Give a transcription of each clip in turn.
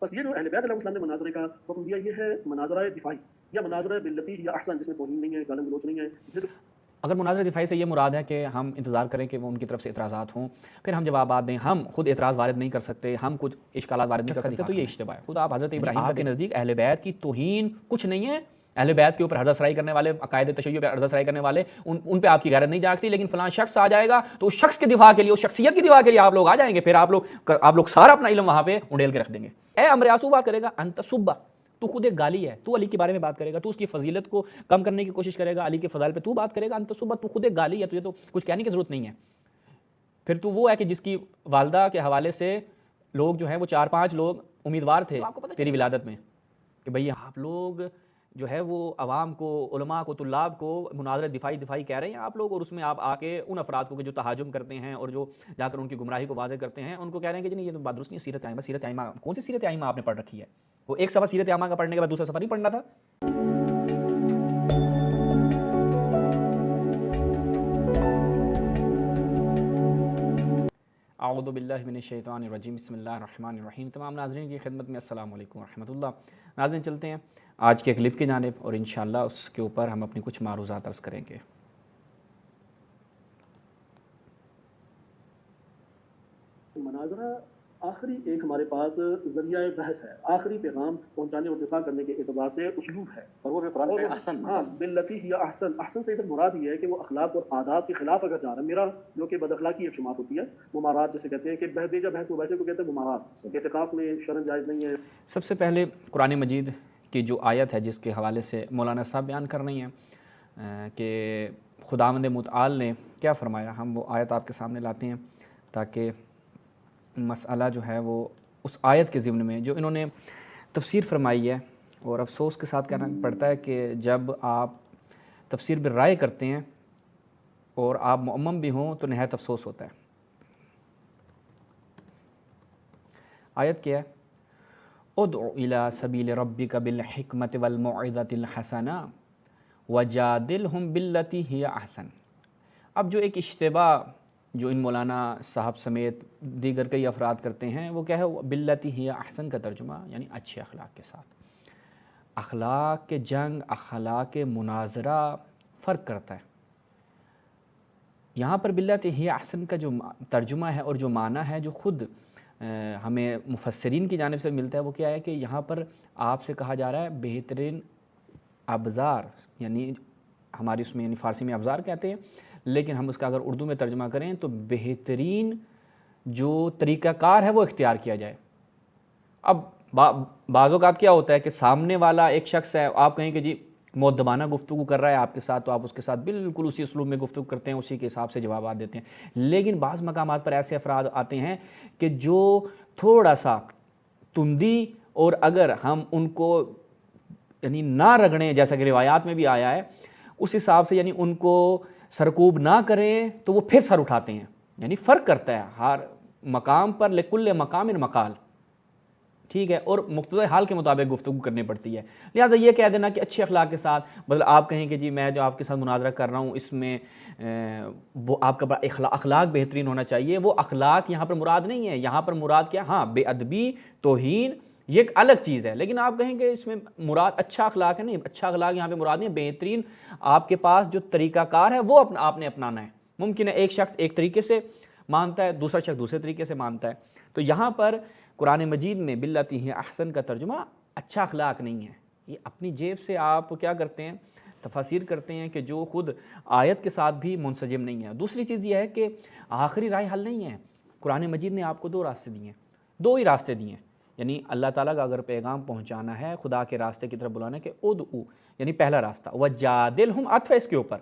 بس یہ جو اہل بیت علیہ السلام نے مناظرے کا حکم دیا یہ ہے مناظرہ دفاعی یا مناظرہ باللتی یا احسن، جس میں توہین نہیں ہے، گالی گلوچ نہیں ہے، صرف اگر مناظرہ دفاعی سے یہ مراد ہے کہ ہم انتظار کریں کہ وہ ان کی طرف سے اعتراضات ہوں، پھر ہم جوابات دیں، ہم خود اعتراض وارد نہیں کر سکتے، ہم کچھ اشکالات وارد نہیں کر سکتے، تو یہ اشتباہ ہے. خود آپ حضرت ابراہیم آپ کے نزدیک اہل بیت کی توہین کچھ نہیں ہے، اہل بیت کے اوپر حضرت سرائی کرنے والے، عقائد تشیع پہ حضرت سرائی کرنے والے، ان پہ آپ کی غیرت نہیں جاگتی، لیکن فلاں شخص آ جائے گا تو اس شخص کے دفاع کے لیے، اس شخصیت کی دفاع کے لیے آپ لوگ آ جائیں گے، پھر آپ لوگ سارا اپنا علم وہاں پہ انڈیل کے رکھ دیں گے. اے امر یاسو بات کرے گا انت صبح، تو خود ایک گالی ہے، تو علی کے بارے میں بات کرے گا، تو اس کی فضیلت کو کم کرنے کی کوشش کرے گا، علی کے فضائل پہ تو بات کرے گا، انت صبح، تو خود ایک گالی ہے، تجھے تو کچھ کہنے کی ضرورت نہیں ہے. پھر تو وہ ہے کہ جس کی والدہ کے حوالے سے لوگ جو ہیں وہ 4-5 لوگ امیدوار تھے تیری ولادت میں کہ بھئی آپ لوگ جو ہے وہ عوام کو، علماء کو، طلاب کو مناظرہ دفاعی کہہ رہے ہیں آپ لوگ، اور اس میں آپ آ کے ان افراد کو جو تہاجم کرتے ہیں اور جو جا کر ان کی گمراہی کو واضح کرتے ہیں، ان کو کہہ رہے ہیں کہ جی نہیں یہ تو بات درست نہیں ہے. سیرت عامہ کون سی سیرت عامہ آپ نے پڑھ رکھی ہے؟ وہ ایک صفحہ سیرت عامہ کا پڑھنے کے بعد دوسرا صفحہ نہیں پڑھنا تھا؟ اعوذ باللہ من الشیطان الرجیم، بسم اللہ الرحمن الرحیم. تمام ناظرین کی خدمت میں السلام علیکم ورحمۃ اللہ. ناظرین چلتے ہیں آج کے کلپ کی جانب، اور انشاءاللہ اس کے اوپر ہم اپنی کچھ معروضات عرض کریں گے. مناظرہ آخری ایک ہمارے پاس ذریعہ بحث ہے، آخری پیغام پہنچانے اور دفاع کرنے کے اعتبار سے اسلوب ہے، اور وہ قرآن میں احسن، ہاں باللتی ہی احسن. احسن سے ادھر مراد یہ ہے کہ وہ اخلاق اور آداب کے خلاف اگر جا رہا ہے، میرا جو کہ بد اخلاقی ایک شمار ہوتی ہے، ممارات جسے کہتے ہیں، کہ بیجا بحث مباحثے کو کہتے ہیں ممارات، اعتکاف میں شرن جائز نہیں ہے. سب سے پہلے قرآن مجید کی جو آیت ہے جس کے حوالے سے مولانا صاحب بیان کر رہی ہیں کہ خداوند متعال نے کیا فرمایا، ہم وہ آیت آپ کے سامنے لاتے ہیں تاکہ مسئلہ جو ہے وہ اس آیت کے ضمن میں جو انہوں نے تفسیر فرمائی ہے. اور افسوس کے ساتھ کہنا پڑتا ہے کہ جب آپ تفسیر بالرائے کرتے ہیں اور آپ مؤمم بھی ہوں تو نہایت افسوس ہوتا ہے. آیت کیا ہے؟ ادع الی سبیل ربک بالحکمت والموعظۃ الحسنہ وجادلہم باللتی ہی احسن. اب جو ایک اشتباہ جو ان مولانا صاحب سمیت دیگر کئی افراد کرتے ہیں وہ کیا ہے؟ باللتی ہی احسن کا ترجمہ یعنی اچھے اخلاق کے ساتھ. اخلاق کے جنگ، اخلاق مناظرہ فرق کرتا ہے. یہاں پر باللتی ہی احسن کا جو ترجمہ ہے اور جو معنی ہے جو خود ہمیں مفسرین کی جانب سے ملتا ہے وہ کیا ہے کہ یہاں پر آپ سے کہا جا رہا ہے بہترین ابزار، یعنی ہماری اس میں یعنی فارسی میں ابزار کہتے ہیں، لیکن ہم اس کا اگر اردو میں ترجمہ کریں تو بہترین جو طریقہ کار ہے وہ اختیار کیا جائے. اب بعض اوقات کیا ہوتا ہے کہ سامنے والا ایک شخص ہے، آپ کہیں کہ جی مؤدبانہ گفتگو کر رہا ہے آپ کے ساتھ، تو آپ اس کے ساتھ بالکل اسی اسلوب میں گفتگو کرتے ہیں، اسی کے حساب سے جوابات دیتے ہیں. لیکن بعض مقامات پر ایسے افراد آتے ہیں کہ جو تھوڑا سا تندی، اور اگر ہم ان کو یعنی نہ رگڑیں، جیسا کہ روایات میں بھی آیا ہے اس حساب سے، یعنی ان کو سرکوب نہ کریں تو وہ پھر سر اٹھاتے ہیں. یعنی فرق کرتا ہے ہر مقام پر، لکل مقام مقال، ٹھیک ہے، اور مقتضی حال کے مطابق گفتگو کرنی پڑتی ہے. لہٰذا یہ کہہ دینا کہ اچھے اخلاق کے ساتھ، مطلب آپ کہیں کہ جی میں جو آپ کے ساتھ مناظرہ کر رہا ہوں اس میں وہ آپ کا اخلاق بہترین ہونا چاہیے، وہ اخلاق یہاں پر مراد نہیں ہے. یہاں پر مراد کیا؟ ہاں بے ادبی، توہین، یہ ایک الگ چیز ہے. لیکن آپ کہیں کہ اس میں مراد اچھا اخلاق ہے، نہیں، اچھا اخلاق یہاں پہ مراد نہیں ہے. بہترین آپ کے پاس جو طریقہ کار ہے وہ آپ نے اپنانا ہے. ممکن ہے ایک شخص ایک طریقے سے مانتا ہے، دوسرا شخص دوسرے طریقے سے مانتا ہے. تو یہاں پر قرآن مجید میں باللتی ہی احسن کا ترجمہ اچھا اخلاق نہیں ہے. یہ اپنی جیب سے آپ کیا کرتے ہیں؟ تفاسیر کرتے ہیں کہ جو خود آیت کے ساتھ بھی منسجم نہیں ہے. دوسری چیز یہ ہے کہ آخری رائے حل نہیں ہے. قرآن مجید نے آپ کو 2 راستے دیے ہیں، 2 ہی راستے دیے ہیں. یعنی اللہ تعالیٰ کا اگر پیغام پہنچانا ہے، خدا کے راستے کی طرف بلانا ہے، کہ ادعو یعنی پہلا راستہ، وجادلہم عطف ہے اس کے اوپر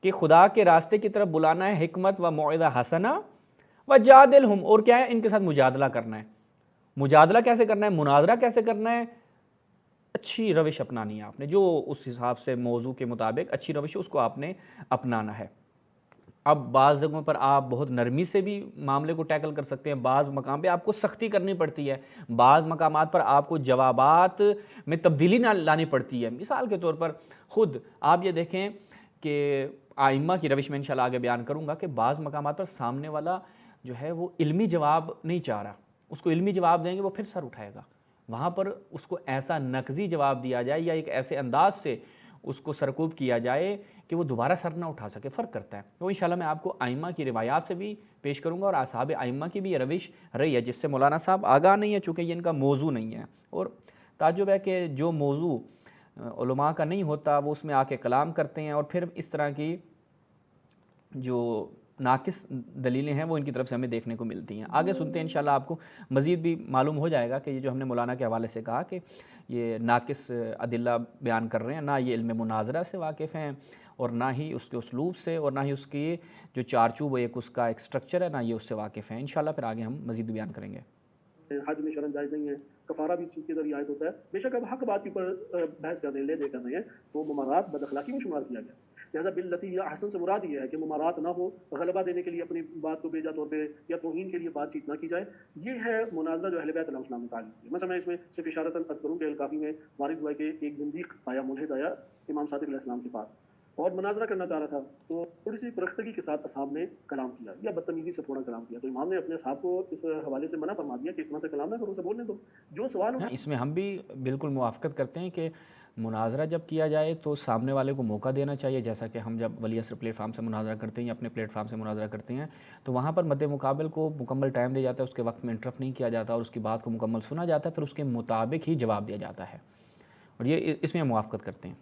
کہ خدا کے راستے کی طرف بلانا ہے، حکمت و موعظہ حسنہ وجادلہم، اور کیا ہے؟ ان کے ساتھ مجادلہ کرنا ہے. مجادلہ کیسے کرنا ہے؟ مناظرہ کیسے کرنا ہے؟ اچھی روش اپنانی ہے آپ نے، جو اس حساب سے موضوع کے مطابق اچھی روش ہے اس کو آپ نے اپنانا ہے. اب بعض جگہوں پر آپ بہت نرمی سے بھی معاملے کو ٹیکل کر سکتے ہیں، بعض مقام پہ آپ کو سختی کرنی پڑتی ہے، بعض مقامات پر آپ کو جوابات میں تبدیلی نہ لانی پڑتی ہے. مثال کے طور پر خود آپ یہ دیکھیں کہ آئمہ کی روش میں انشاءاللہ آگے بیان کروں گا کہ بعض مقامات پر سامنے والا جو ہے وہ علمی جواب نہیں چاہ رہا، اس کو علمی جواب دیں گے وہ پھر سر اٹھائے گا. وہاں پر اس کو ایسا نقضی جواب دیا جائے یا ایک ایسے انداز سے اس کو سرکوب کیا جائے کہ وہ دوبارہ سر نہ اٹھا سکے، فرق کرتا ہے۔ وہ انشاءاللہ میں آپ کو ائمہ کی روایات سے بھی پیش کروں گا اور اصحاب ائمہ کی بھی یہ روش رہی ہے، جس سے مولانا صاحب آگاہ نہیں ہے، چونکہ یہ ان کا موضوع نہیں ہے۔ اور تعجب ہے کہ جو موضوع علماء کا نہیں ہوتا وہ اس میں آ کے کلام کرتے ہیں، اور پھر اس طرح کی جو ناقص دلیلیں ہیں وہ ان کی طرف سے ہمیں دیکھنے کو ملتی ہیں۔ آگے سنتے ہیں انشاءاللہ، آپ کو مزید بھی معلوم ہو جائے گا کہ یہ جو ہم نے مولانا کے حوالے سے کہا کہ یہ ناقص ادلہ بیان کر رہے ہیں، نہ یہ علم مناظرہ سے واقف ہیں اور نہ ہی اس کے اسلوب سے اور نہ ہی اس کی جو چارچوب ایک اس کا ایک سٹرکچر ہے، نہ یہ اس سے واقف ہیں۔ انشاءاللہ پھر آگے ہم مزید بیان کریں گے۔ حج میں شرم جائز نہیں ہے، کفارہ بھی اس چیز کے ذریعے عائد ہوتا ہے۔ بے شک اب حق بات کے اوپر بحث کر رہے ہیں، لے دے کر رہے ہیں، تو ممارات بد اخلاقی میں شمار کیا گیا۔ لہٰذا باللتی ہی احسن سے مراد یہ ہے کہ ممارات نہ ہو، غلبہ دینے کے لیے اپنی بات کو بیجا طور پہ یا توہین کے لیے بات چیت نہ کی جائے۔ یہ ہے مناظرہ جو اہل بیت علیہ السلام نے تعلیم کی۔ مثلا میں اس میں صرف اشارتاً عرض کروں کہ الکافی میں وارد ہوا کہ ایک زندیق آیا، ملحد آیا امام صادق علیہ السلام کے پاس اور مناظرہ کرنا چاہ رہا تھا، تو تھوڑی سی پرختگی کے ساتھ اصحاب نے کلام کیا یا بدتمیزی سے تھوڑا کلام کیا، تو امام نے اپنے اصحاب کو اس حوالے سے منع فرما دیا کہ اس طرح سے کلام نہ کرو، اسے بولنے دو، جو سوال ہو۔ اس میں ہم بھی بالکل موافقت کرتے ہیں کہ مناظرہ جب کیا جائے تو سامنے والے کو موقع دینا چاہیے، جیسا کہ ہم جب ولی عصر پلیٹ فارم سے مناظرہ کرتے ہیں یا اپنے پلیٹ فارم سے مناظرہ کرتے ہیں تو وہاں پر مد مقابل کو مکمل ٹائم دیا جاتا ہے، اس کے وقت میں انٹرپٹ نہیں کیا جاتا اور اس کی بات کو مکمل سنا جاتا ہے، پھر اس کے مطابق ہی جواب دیا جاتا ہے، اور یہ اس میں موافقت کرتے ہیں۔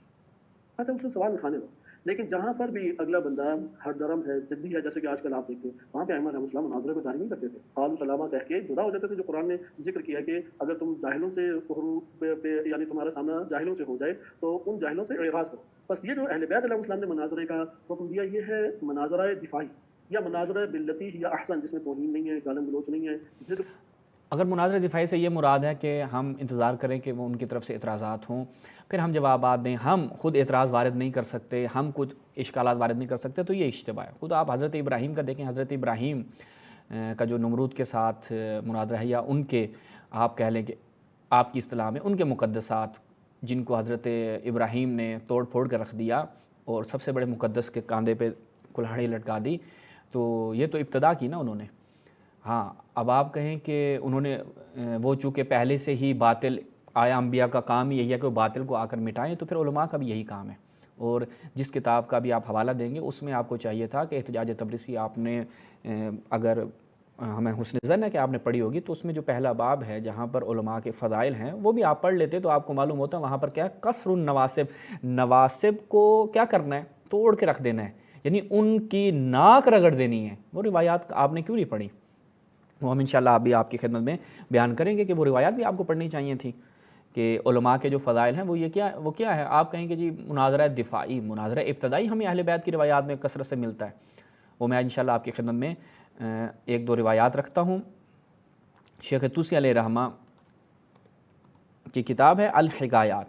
اسے سوال اٹھانے دو، لیکن جہاں پر بھی اگلا بندہ ہر درم ہے، ضدی ہے، جیسے کہ آج کل آپ دیکھتے ہیں، وہاں پہ ائمہ علیہ السلام مناظرے کو جاری نہیں کرتے تھے، قالوا سلاما کہہ کے جدا ہو جاتے تھے، جو قرآن نے ذکر کیا کہ اگر تم جاہلوں سے یعنی تمہارا سامنا جاہلوں سے ہو جائے تو ان جاہلوں سے اعراض کرو۔ بس یہ جو اہل بیت علیہ السلام نے مناظرے کا حکم دیا، یہ ہے مناظرہ دفاعی یا مناظرہ باللتی یا احسن، جس میں توہین نہیں ہے، گالم گلوچ نہیں ہے، ضد۔ اگر مناظرہ دفاعی سے یہ مراد ہے کہ ہم انتظار کریں کہ وہ ان کی طرف سے اعتراضات ہوں، پھر ہم جوابات دیں، ہم خود اعتراض وارد نہیں کر سکتے، ہم کچھ اشکالات وارد نہیں کر سکتے، تو یہ اشتباہ ہے۔ خود آپ حضرت ابراہیم کا دیکھیں، حضرت ابراہیم کا جو نمرود کے ساتھ مناظرہ ہے، یا ان کے آپ کہہ لیں کہ آپ کی اصطلاح میں ان کے مقدسات جن کو حضرت ابراہیم نے توڑ پھوڑ کر رکھ دیا اور سب سے بڑے مقدس کے کاندھے پہ کلہاڑی لٹکا دی، تو یہ تو ابتدا کی نا انہوں نے۔ ہاں، اب آپ کہیں کہ انہوں نے وہ چونکہ پہلے سے ہی باطل، آیا انبیاء کا کام ہی یہی ہے کہ وہ باطل کو آ کر مٹائیں، تو پھر علماء کا بھی یہی کام ہے۔ اور جس کتاب کا بھی آپ حوالہ دیں گے اس میں آپ کو چاہیے تھا کہ احتجاج تبرسی آپ نے اگر ہمیں حسن ظن ہے کہ آپ نے پڑھی ہوگی، تو اس میں جو پہلا باب ہے جہاں پر علماء کے فضائل ہیں وہ بھی آپ پڑھ لیتے تو آپ کو معلوم ہوتا وہاں پر کیا ہے، قصر النواسب، نواسب کو کیا کرنا ہے، توڑ کے رکھ دینا ہے، یعنی ان کی ناک رگڑ دینی ہے۔ وہ روایات آپ نے کیوں نہیں پڑھی؟ وہ ہم انشاءاللہ ابھی آپ کی خدمت میں بیان کریں گے کہ وہ روایات بھی آپ کو پڑھنی چاہیے تھیں کہ علماء کے جو فضائل ہیں وہ کیا ہے۔ آپ کہیں کہ جی مناظرہ دفاعی، مناظرہ ابتدائی ہمیں اہل بیت کی روایات میں کثرت سے ملتا ہے، وہ میں انشاءاللہ آپ کی خدمت میں ایک دو روایات رکھتا ہوں۔ شیخ طوسی علیہ رحمہ کی کتاب ہے الحکایات،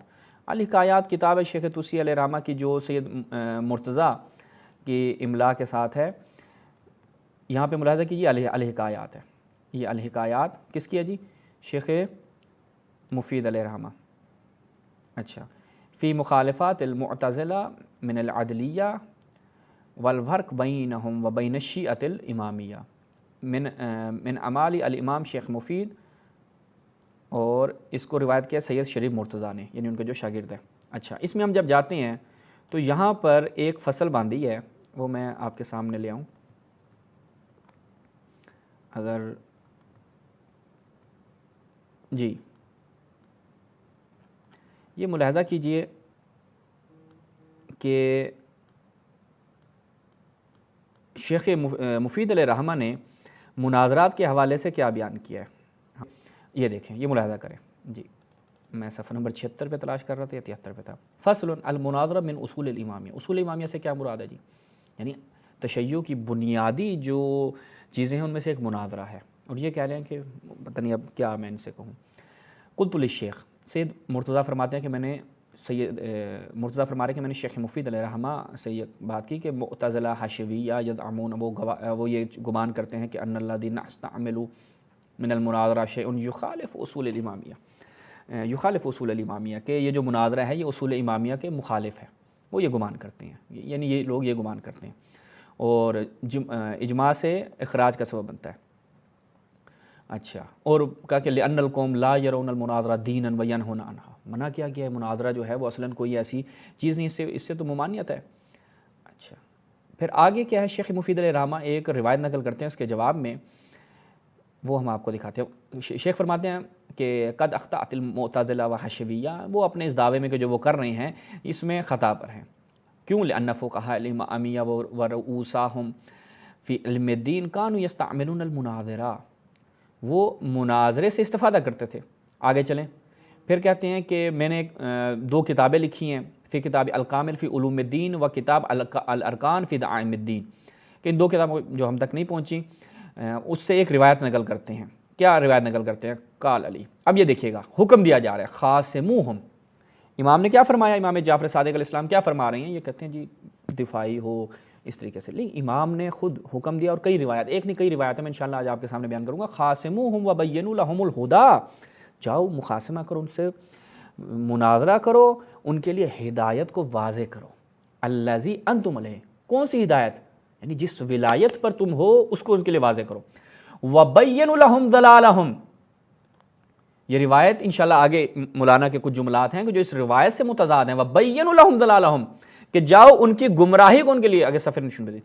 الحکایات کتاب ہے شیخ طوسی علیہ رحمہ کی، جو سید مرتضیٰ کی املا کے ساتھ ہے۔ یہاں پہ ملاحظہ کیجیے الحکایات ہے، یہ الحکایات کس کی ہے جی؟ شیخ مفید علیہ رحمہ۔ اچھا، فی مخالفات المعتزلہ من العدلیہ والفرق بینہم و بین الشیعۃ الامامیہ من اعمال الامام شیخ مفید، اور اس کو روایت کیا سید شریف مرتضیٰ نے، یعنی ان کے جو شاگرد ہیں۔ اچھا، اس میں ہم جب جاتے ہیں تو یہاں پر ایک فصل باندھی ہے، وہ میں آپ کے سامنے لے آؤں، اگر جی یہ ملاحظہ کیجئے کہ شیخ مفید علیہ رحمہ نے مناظرات کے حوالے سے کیا بیان کیا ہے، یہ دیکھیں، یہ ملاحظہ کریں جی۔ میں صفحہ نمبر 76 پہ تلاش کر رہا تھا یا 73 پہ تھا۔ فصل المناظرہ من اصول الامامیہ، اصول امامیہ سے کیا مراد ہے جی؟ یعنی تشیع کی بنیادی جو چیزیں ہیں ان میں سے ایک مناظرہ ہے، اور یہ کہہ رہے ہیں کہ پتہ نہیں اب کیا میں ان سے کہوں۔ قلت للشیخ، سید مرتضیٰ فرماتے ہیں کہ میں نے مرتضیٰ فرما رہے ہیں کہ میں نے شیخ مفید علیہ رحمہ سے یہ بات کی کہ معتزلہ حاشویہ یزعمون، وہ یہ گمان کرتے ہیں کہ ان الذی نستعمل من المناظرہ شیء یخالف اصول الامامیہ، یخالف اصول الامامیہ، کہ یہ جو مناظرہ ہے یہ اصول امامیہ کے مخالف ہے، وہ یہ گمان کرتے ہیں، یعنی یہ لوگ یہ گمان کرتے ہیں، اور اجماع سے اخراج کا سبب بنتا ہے۔ اچھا، اور کہا کہ لِأَنَّ الْقَوْمَ لَا يَرَوْنَ الْمُنَاظَرَةَ دِينًا وَيَنْهُونَ عَنْهَا، منع کیا گیا ہے مناظرہ جو ہے وہ اصلاً کوئی ایسی چیز نہیں، اس سے تو ممانعت ہے۔ اچھا، پھر آگے کیا ہے، شیخ مفید علیہ رحمہ ایک روایت نقل کرتے ہیں اس کے جواب میں، وہ ہم آپ کو دکھاتے ہیں۔ شیخ فرماتے ہیں کہ قد اخطأت المعتزلہ و حشویہ، وہ اپنے اس دعوے میں کہ جو وہ کر رہے ہیں اس میں خطا پر ہیں۔ کیوں؟ لأن فقہاء الامامیہ ورؤوساہم فی علم الدین کانوا یستعملون المناظرہ، وہ مناظرے سے استفادہ کرتے تھے۔ آگے چلیں، پھر کہتے ہیں کہ میں نے 2 کتابیں لکھی ہیں، فی کتاب الکامل فی علوم الدین و کتاب الارکان فی دعائم الدین، کہ ان 2 کتابوں جو ہم تک نہیں پہنچی، اس سے ایک روایت نقل کرتے ہیں۔ کیا روایت نقل کرتے ہیں؟ قال علی، اب یہ دیکھیے گا حکم دیا جا رہا ہے خاصموہم، امام نے کیا فرمایا، امام جعفر صادق علیہ السلام کیا فرما رہے ہیں، یہ کہتے ہیں جی دفاعی ہو اس طریقے سے، لیکن امام نے خود حکم دیا، اور کئی روایت، ایک نہیں کئی روایتیں میں انشاءاللہ آج آپ کے سامنے بیان کروں گا۔ خاصموہم وبینوا لہم الہدی، جاؤ مخاصمہ کرو، ان سے مناظرہ کرو، ان کے لیے ہدایت کو واضح کرو۔ الذی انتم علیہ، کون سی ہدایت؟ یعنی جس ولایت پر تم ہو اس کو ان کے لیے واضح کرو۔ وَبَيِّنُوا لَهُمْ ضَلَالَهُمْ، یہ روایت انشاءاللہ آگے مولانا کے کچھ جملات ہیں کہ جو اس روایت سے متضاد ہیں۔ وَبَيِّنُوا لَهُمْ ضَلَالَهُمْ، کہ جاؤ ان کی گمراہی کو ان کے لیے، آگے صفحے نشون دے،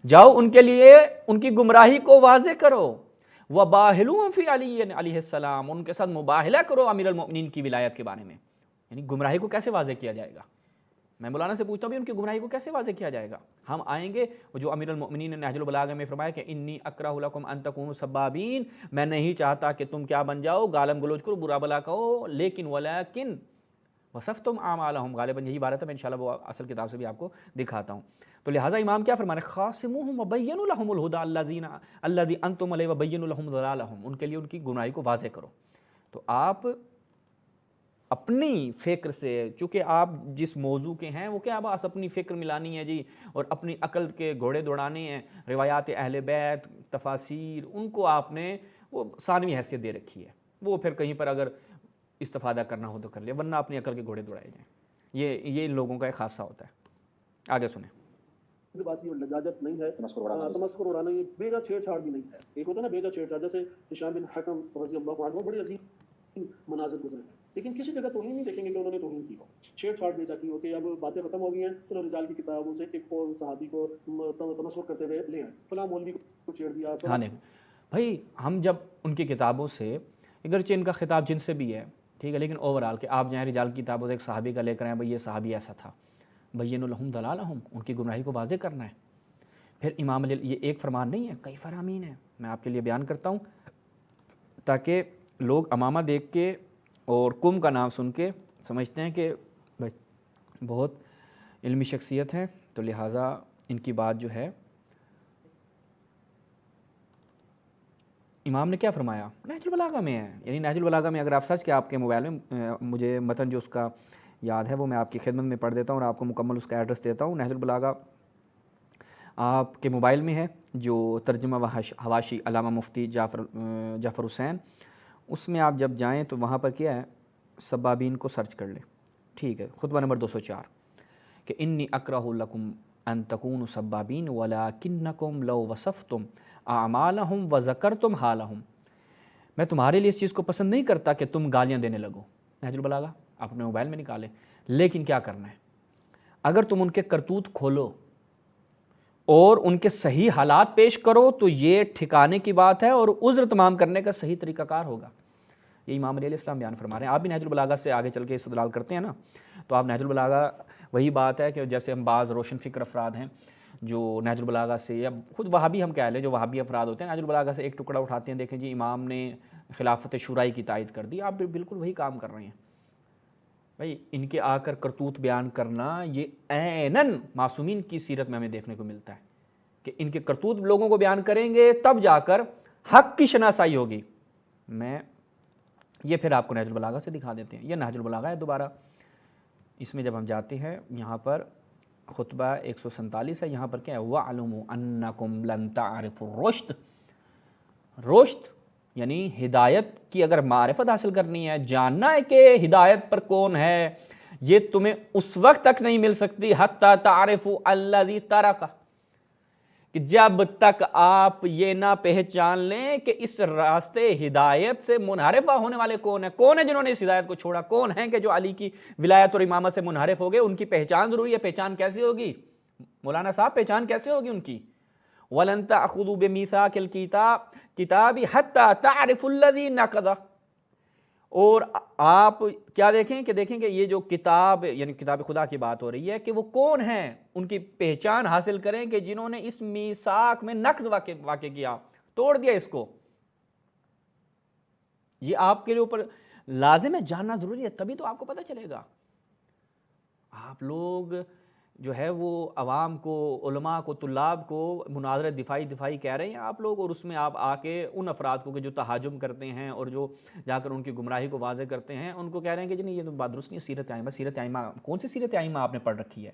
جاؤ ان کے لیے ان کی گمراہی کو واضح کرو۔ وَبَاهِلُوهُمْ فِي عَلِيٍّ علیہ السلام، ان کے ساتھ مباہلہ کرو امیر المؤمنین کی ولایت کے بارے میں، یعنی گمراہی کو کیسے واضح کیا جائے گا؟ میں مولانا سے پوچھتا ہوں بھی ان کی گمراہی کو کیسے واضح کیا جائے گا؟ ہم آئیں گے، جو امیر المؤمنین نے نہج البلاغہ میں فرمایا کہ انی اکرہ لکم ان تکونوا سبابین، میں نہیں چاہتا کہ تم کیا بن جاؤ، گالم گلوچ کرو، برا بلا کہو، لیکن ولیکن وصفتم اعمالہم، غالباً یہی عبارت ہے، میں انشاءاللہ وہ اصل کتاب سے بھی آپ کو دکھاتا ہوں۔ تو لہٰذا امام کیا فرما رہے ہیں؟ خاصموہم وبینوا لہم الہدی الذی انتم علیہ وبینوا لہم ضلالہم، ان کے لیے ان کی گمراہی کو واضح کرو۔ تو آپ اپنی فکر سے، چونکہ آپ جس موضوع کے ہیں وہ کیا، بس اپنی فکر ملانی ہے جی، اور اپنی عقل کے گھوڑے دوڑانے ہیں، روایات اہل بیت، تفاسیر، ان کو آپ نے وہ ثانوی حیثیت دے رکھی ہے، وہ پھر کہیں پر اگر استفادہ کرنا ہو تو کر لیا، ورنہ اپنی عقل کے گھوڑے دوڑائے جائیں۔ یہ ان لوگوں کا ایک خاصہ ہوتا ہے۔ آگے سنیں۔ باسی اور لجاجت نہیں ہے، تمسخر اڑانا، یہ بیجا چھیڑ چھاڑ بھی نہیں ہے۔ ایک ہوتا ہے نا بیجا چھیڑ چھاڑ، جیسے ہشام بن حکم رضی اللہ عنہ بڑے عظیم مناظر گزرے ہیں، لیکن کسی جگہ توہین نہیں دیکھیں گے کہ انہوں نے توہین کی ہو، چھیڑ چھاڑ بیجا کی ہو، کہ اب باتیں ختم ہو گئی ہیں، چلو رجال کی کتابوں سے ایک اور صحابی کو تمسخر کرتے ہوئے لے آئے، فلاں مولوی کو چھیڑ دیا۔ ہاں دیکھیں بھائی، ہم جب ان کی کتابوں سے، اگرچہ ان کا خطاب جن سے بھی ہے ٹھیک ہے، لیکن اوورال کہ آپ جائیں رجال کی کتابوں سے ایک صحابی کا لے کر آئیں، بھائی یہ صحابی ایسا تھا، بینوا لہم ضلالہم، ان کی گمراہی کو واضح کرنا ہے۔ پھر امام علی، یہ ایک فرمان نہیں ہے، کئی فرامین ہیں، میں آپ کے لیے بیان کرتا ہوں تاکہ لوگ امامہ دیکھ کے اور کم کا نام سن کے سمجھتے ہیں کہ بہت علمی شخصیت ہے، تو لہٰذا ان کی بات جو ہے، امام نے کیا فرمایا، نہج البلاغہ میں ہے، یعنی نہج البلاغہ میں اگر آپ سچ کے آپ کے موبائل میں، مجھے متن جو اس کا یاد ہے وہ میں آپ کی خدمت میں پڑھ دیتا ہوں اور آپ کو مکمل اس کا ایڈریس دیتا ہوں۔ نہج البلاغہ آپ کے موبائل میں ہے، جو ترجمہ و حواشی علامہ مفتی جعفر حسین، اس میں آپ جب جائیں تو وہاں پر کیا ہے، سبابین کو سرچ کر لیں، ٹھیک ہے، خطبہ نمبر 204، کہ انی اکرہ لکم ان تکونوا سبابین ولکنکم لو وصفتم اعمالہم وذکرتم حالہم، میں تمہارے لیے اس چیز کو پسند نہیں کرتا کہ تم گالیاں دینے لگو، نہج البلاغہ آپ اپنے موبائل میں نکالیں، لیکن کیا کرنا ہے، اگر تم ان کے کرتوت کھولو اور ان کے صحیح حالات پیش کرو تو یہ ٹھکانے کی بات ہے اور عذر تمام کرنے کا صحیح طریقہ کار ہوگا۔ یہ امام علیہ السلام بیان فرما رہے ہیں۔ آپ بھی نہج البلاغہ سے آگے چل کے استدلال کرتے ہیں نا، تو آپ نہج البلاغہ، وہی بات ہے کہ جیسے ہم بعض روشن فکر افراد ہیں جو نہج البلاغہ سے، یا خود وہابی ہم کہہ لیں، جو وہابی افراد ہوتے ہیں، نہج البلاغہ سے ایک ٹکڑا اٹھاتے ہیں، دیکھیں جی امام نے خلافت شورائی کی تائید کر دی، آپ بھی بالکل وہی کام کر رہے ہیں۔ بھائی ان کے آ کر کرتوت بیان کرنا، یہ عیناً معصومین کی سیرت میں ہمیں دیکھنے کو ملتا ہے کہ ان کے کرتوت لوگوں کو بیان کریں گے تب جا کر حق کی شناسائی ہوگی۔ میں یہ پھر آپ کو نہج البلاغہ سے دکھا دیتے ہیں، یہ نہج البلاغہ ہے دوبارہ، اس میں جب ہم جاتے ہیں یہاں پر خطبہ 147 ہے، یہاں پر کیا ہے، وَاعْلَمُوا أَنَّكُمْ لَن تَعْرِفُوا الرُّشْدَ، رشد یعنی ہدایت کی اگر معرفت حاصل کرنی ہے، جاننا ہے کہ ہدایت پر کون ہے، یہ تمہیں اس وقت تک نہیں مل سکتی حتی تعرفوا الذی ترک، کہ جب تک آپ یہ نہ پہچان لیں کہ اس راستے ہدایت سے منحرفہ ہونے والے کون ہیں جنہوں نے اس ہدایت کو چھوڑا، کون ہیں کہ جو علی کی ولایت اور امامت سے منحرف ہو گئے، ان کی پہچان ضروری ہے۔ پہچان کیسے ہوگی مولانا صاحب، پہچان کیسے ہوگی ان کی؟ وَلَن تَأْخُذُوا بِمِيثَاقِ الْكِتَابِ حَتَّى تَعْرِفُوا الَّذِي نَقَضَ، اور آپ کیا دیکھیں کہ یہ جو کتاب یعنی کتاب خدا کی بات ہو رہی ہے کہ وہ کون ہیں، ان کی پہچان حاصل کریں کہ جنہوں نے اس میثاق میں نقض واقع کیا، توڑ دیا اس کو۔ یہ آپ کے اوپر لازم ہے، جاننا ضروری ہے، تبھی تو آپ کو پتہ چلے گا۔ آپ لوگ جو ہے وہ عوام کو، علماء کو، طلاب کو مناظرہ دفاعی کہہ رہے ہیں آپ لوگ، اور اس میں آپ آ کے ان افراد کو کہ جو تہاجم کرتے ہیں اور جو جا کر ان کی گمراہی کو واضح کرتے ہیں، ان کو کہہ رہے ہیں کہ جی نہیں یہ تو بات درست نہیں ہے، سیرت عامہ کون سی سیرت عامہ آپ نے پڑھ رکھی ہے؟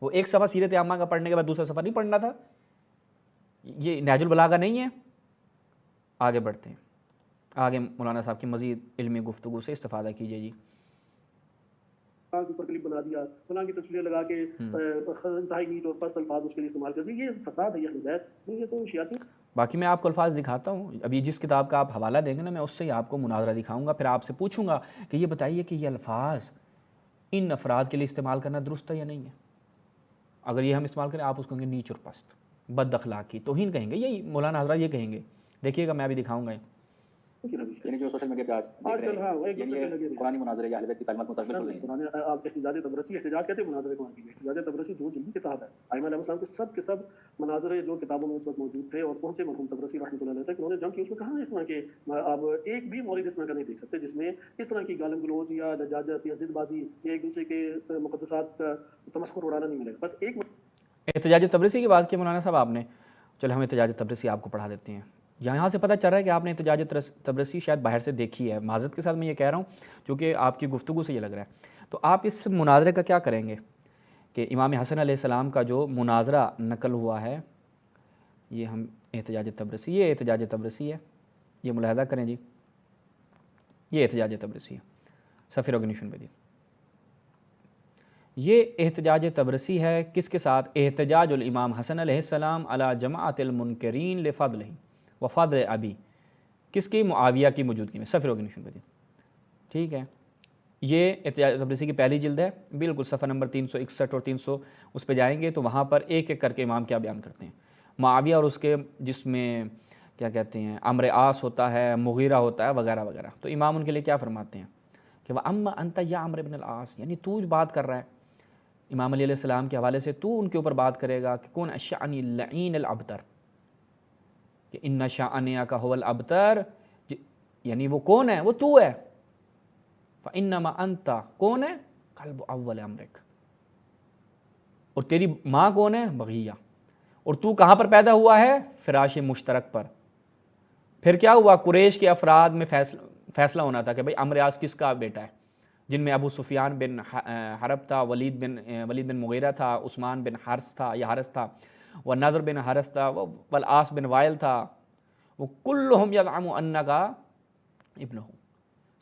وہ ایک صفحہ سیرت عامہ کا پڑھنے کے بعد دوسرا صفحہ نہیں پڑھنا تھا؟ یہ نہج البلاغہ نہیں ہے؟ آگے بڑھتے ہیں، آگے مولانا صاحب کی مزید علمی گفتگو سے استفادہ کیجیے جی۔ کے اوپر کلپ بنا دیا، فلاں کی تصویر لگا کے انتہائی نیچ اور پست الفاظ اس کے لیے استعمال کر دیے، یہ فساد ہے، یہ ہدایت نہیں، یہ تو شیاطی۔ باقی میں آپ کو الفاظ دکھاتا ہوں، ابھی جس کتاب کا آپ حوالہ دیں گے نا، میں اس سے ہی آپ کو مناظرہ دکھاؤں گا، پھر آپ سے پوچھوں گا کہ یہ بتائیے کہ یہ الفاظ ان افراد کے لیے استعمال کرنا درست ہے یا نہیں ہے؟ اگر یہ ہم استعمال کریں، آپ اس کو کہیں گے نیچ اور پست، بد اخلاقی، توہین کہیں گے، یہی مولانا حضرات یہ کہیں گے۔ دیکھیے گا، میں ابھی دکھاؤں گا۔ یعنی جو سوشل میڈیا پہ آج دیکھ رہے ہیں قرآنی مناظرے یا اہل بیت کی تعلیمات متاثر ہو رہی ہیں۔ آپ احتجاج تبرسی، احتجاج کہتے ہیں مناظرے قرآن کی، احتجاج تبرسی 2 جلد کتاب ہے، ائمہ علیہ السلام کے سب مناظرے جو کتابوں میں اس وقت موجود تھے اور پہنچے مرحوم تبرسی رحمۃ اللہ علیہ تک، انہوں نے جنگ کی، اس میں کہاں اس طرح کے آپ ایک بھی مولد اس طرح کا نہیں دیکھ سکتے جس میں اس طرح کی گالم گلوچ یا لجاجت یا ضد بازی یا ایک دوسرے کے مقدسات کا تمسخر اڑانا نہیں ملے گا۔ بس ایک احتجاج تبرسی کی بات کی مولانا صاحب آپ نے، چلو ہم احتجاج تبرسی آپ کو پڑھا دیتے ہیں۔ یہاں سے پتہ چل رہا ہے کہ آپ نے احتجاج تبرسی شاید باہر سے دیکھی ہے، معذرت کے ساتھ میں یہ کہہ رہا ہوں چونکہ آپ کی گفتگو سے یہ لگ رہا ہے۔ تو آپ اس مناظرے کا کیا کریں گے کہ امام حسن علیہ السلام کا جو مناظرہ نقل ہوا ہے، یہ ہم احتجاج تبرسی ہے، یہ ملاحظہ کریں جی، یہ احتجاج تبرسی ہے، صفحہ ریکگنیشن پہ دی۔ یہ احتجاج تبرسی ہے کس کے ساتھ؟ احتجاج الامام حسن علیہ السلام علی جماعت المنکرین لفضلہ وفضل ابی، کس کی؟ معاویہ کی موجودگی میں، صفحہ ریکگنیشن پہ دی، ٹھیک ہے۔ یہ احتجاج تبرسی کی پہلی جلد ہے، بالکل صفحہ نمبر 361 اور 300 اس پہ جائیں گے تو وہاں پر ایک ایک کر کے امام کیا بیان کرتے ہیں، معاویہ اور اس کے جس میں کیا کہتے ہیں عمرو عاص ہوتا ہے، مغیرہ ہوتا ہے، وغیرہ وغیرہ۔ تو امام ان کے لیے کیا فرماتے ہیں کہ وَأَمَّا أَنْتَ يَا عَمْرُ بْنَ الْعَاص، یعنی تو بات کر رہا ہے امام علیہ السلام کے حوالے سے، تو ان کے اوپر بات کرے گا کہ کون الشأن اللعین الابتر، کہ ان شأنک هو الابتر، یعنی وہ کون ہے؟ وہ تو ہے۔ فإنما انت کون ہے؟ قلب اول امرک، اور تیری ماں کون ہے؟ بغیہ، اور تو کہاں پر پیدا ہوا ہے؟ فراش مشترک پر۔ پھر کیا ہوا؟ قریش کے افراد میں فیصلہ ہونا تھا کہ بھئی عمرو عاص کس کا بیٹا ہے، جن میں ابو سفیان بن حرب تھا، ولید بن مغیرہ تھا، عثمان بن حارث تھا، والنضر بن حارث تھا، والعاص بن وائل تھا، وہ کلہم یزعم انکا ابنہ،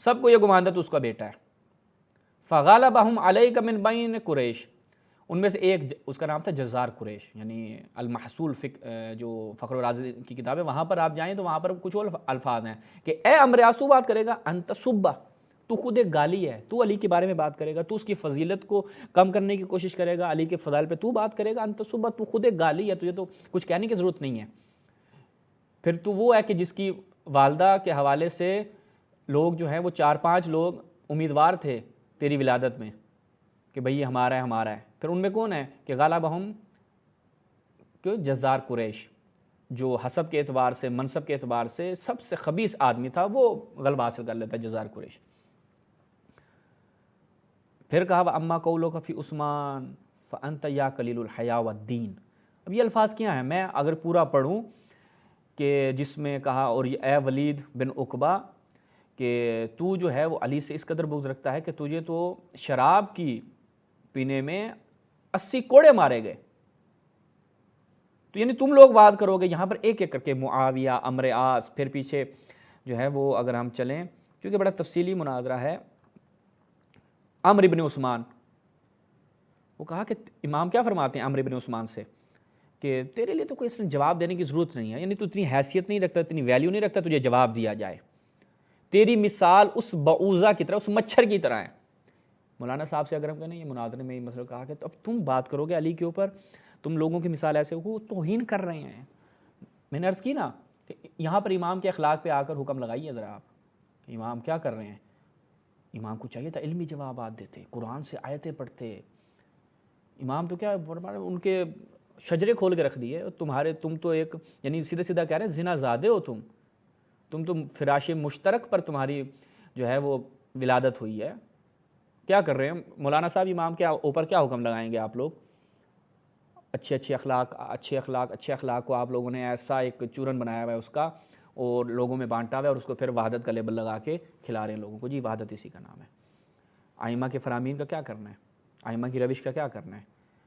سب کو یہ گمان تھا تو اس کا بیٹا ہے۔ فغالبہم علیک من بین قریش، ان میں سے ایک اس کا نام تھا جزار قریش، یعنی المحصول جو فخر الرازی کی کتاب ہے وہاں پر آپ جائیں تو وہاں پر کچھ اور الفاظ ہیں کہ اے عمرو عاص تو بات کرے گا، انت صبہ، تو خود ایک گالی ہے، تو علی کے بارے میں بات کرے گا، تو اس کی فضیلت کو کم کرنے کی کوشش کرے گا، علی کے فضائل پہ تو بات کرے گا، انت صبح، تو خود ایک گالی ہے، تجھے تو کچھ کہنے کی ضرورت نہیں ہے۔ پھر تو وہ ہے کہ جس کی والدہ کے حوالے سے لوگ جو ہیں وہ 4-5 لوگ امیدوار تھے تیری ولادت میں کہ بھئی ہمارا ہے، پھر ان میں کون ہے کہ غالبہم جزار قریش، جو حسب کے اعتبار سے، منصب کے اعتبار سے سب سے خبیث آدمی تھا، وہ غلبہ حاصل کر لیتا ہے، جزار قریش۔ پھر کہا وَأَمَّا قَوْلُكَ فِي عثمان فَأَنْتَ يَا قَلِيلُ الْحَيَاءِ وَالدِّينِ۔ اب یہ الفاظ کیا ہیں؟ میں اگر پورا پڑھوں کہ جس میں کہا اور اے ولید بن عقبہ کہ تو جو ہے وہ علی سے اس قدر بغض رکھتا ہے کہ تجھے تو شراب کی پینے میں 80 کوڑے مارے گئے، تو یعنی تم لوگ بات کرو گے یہاں پر ایک ایک کر کے معاویہ، عمرو عاص، پھر پیچھے جو ہے وہ اگر ہم چلیں کیونکہ بڑا تفصیلی مناظرہ ہے، عمرو بن عثمان، وہ کہا کہ امام کیا فرماتے ہیں عمرو بن عثمان سے کہ تیرے لیے تو کوئی اس نے جواب دینے کی ضرورت نہیں ہے، یعنی تو اتنی حیثیت نہیں رکھتا، اتنی ویلیو نہیں رکھتا تجھے جواب دیا جائے، تیری مثال اس بعوضہ کی طرح، اس مچھر کی طرح ہے۔ مولانا صاحب سے اگر ہم کہیں یہ مناظرے میں یہ مسئلہ کہا کہ اب تم بات کرو گے علی کے اوپر، تم لوگوں کی مثال ایسے ہو توہین کر رہے ہیں۔ میں نے عرض کی نا کہ یہاں پر امام کے اخلاق پہ آ کر حکم لگائیے ذرا آپ کہ امام کیا کر رہے ہیں۔ امام کو چاہیے تھا علمی جوابات دیتے، قرآن سے آیتیں پڑھتے۔ امام تو کیا ان کے شجرے کھول کے رکھ دیے، تم تو ایک یعنی سیدھا سیدھا کہہ رہے ہیں زنا زادے ہو تم تو فراش مشترک پر تمہاری جو ہے وہ ولادت ہوئی ہے۔ کیا کر رہے ہیں مولانا صاحب؟ امام کے اوپر کیا حکم لگائیں گے آپ لوگ؟ اچھے اخلاق کو آپ لوگوں نے ایسا ایک چورن بنایا ہوا ہے اس کا، اور لوگوں میں بانٹا ہوا ہے، اور اس کو پھر وحدت کا لیبل لگا کے کھلا رہے ہیں لوگوں کو، جی وحدت اسی کا نام ہے۔ ائمہ کے فرامین کا کیا کرنا ہے؟ ائمہ کی روش کا کیا کرنا ہے؟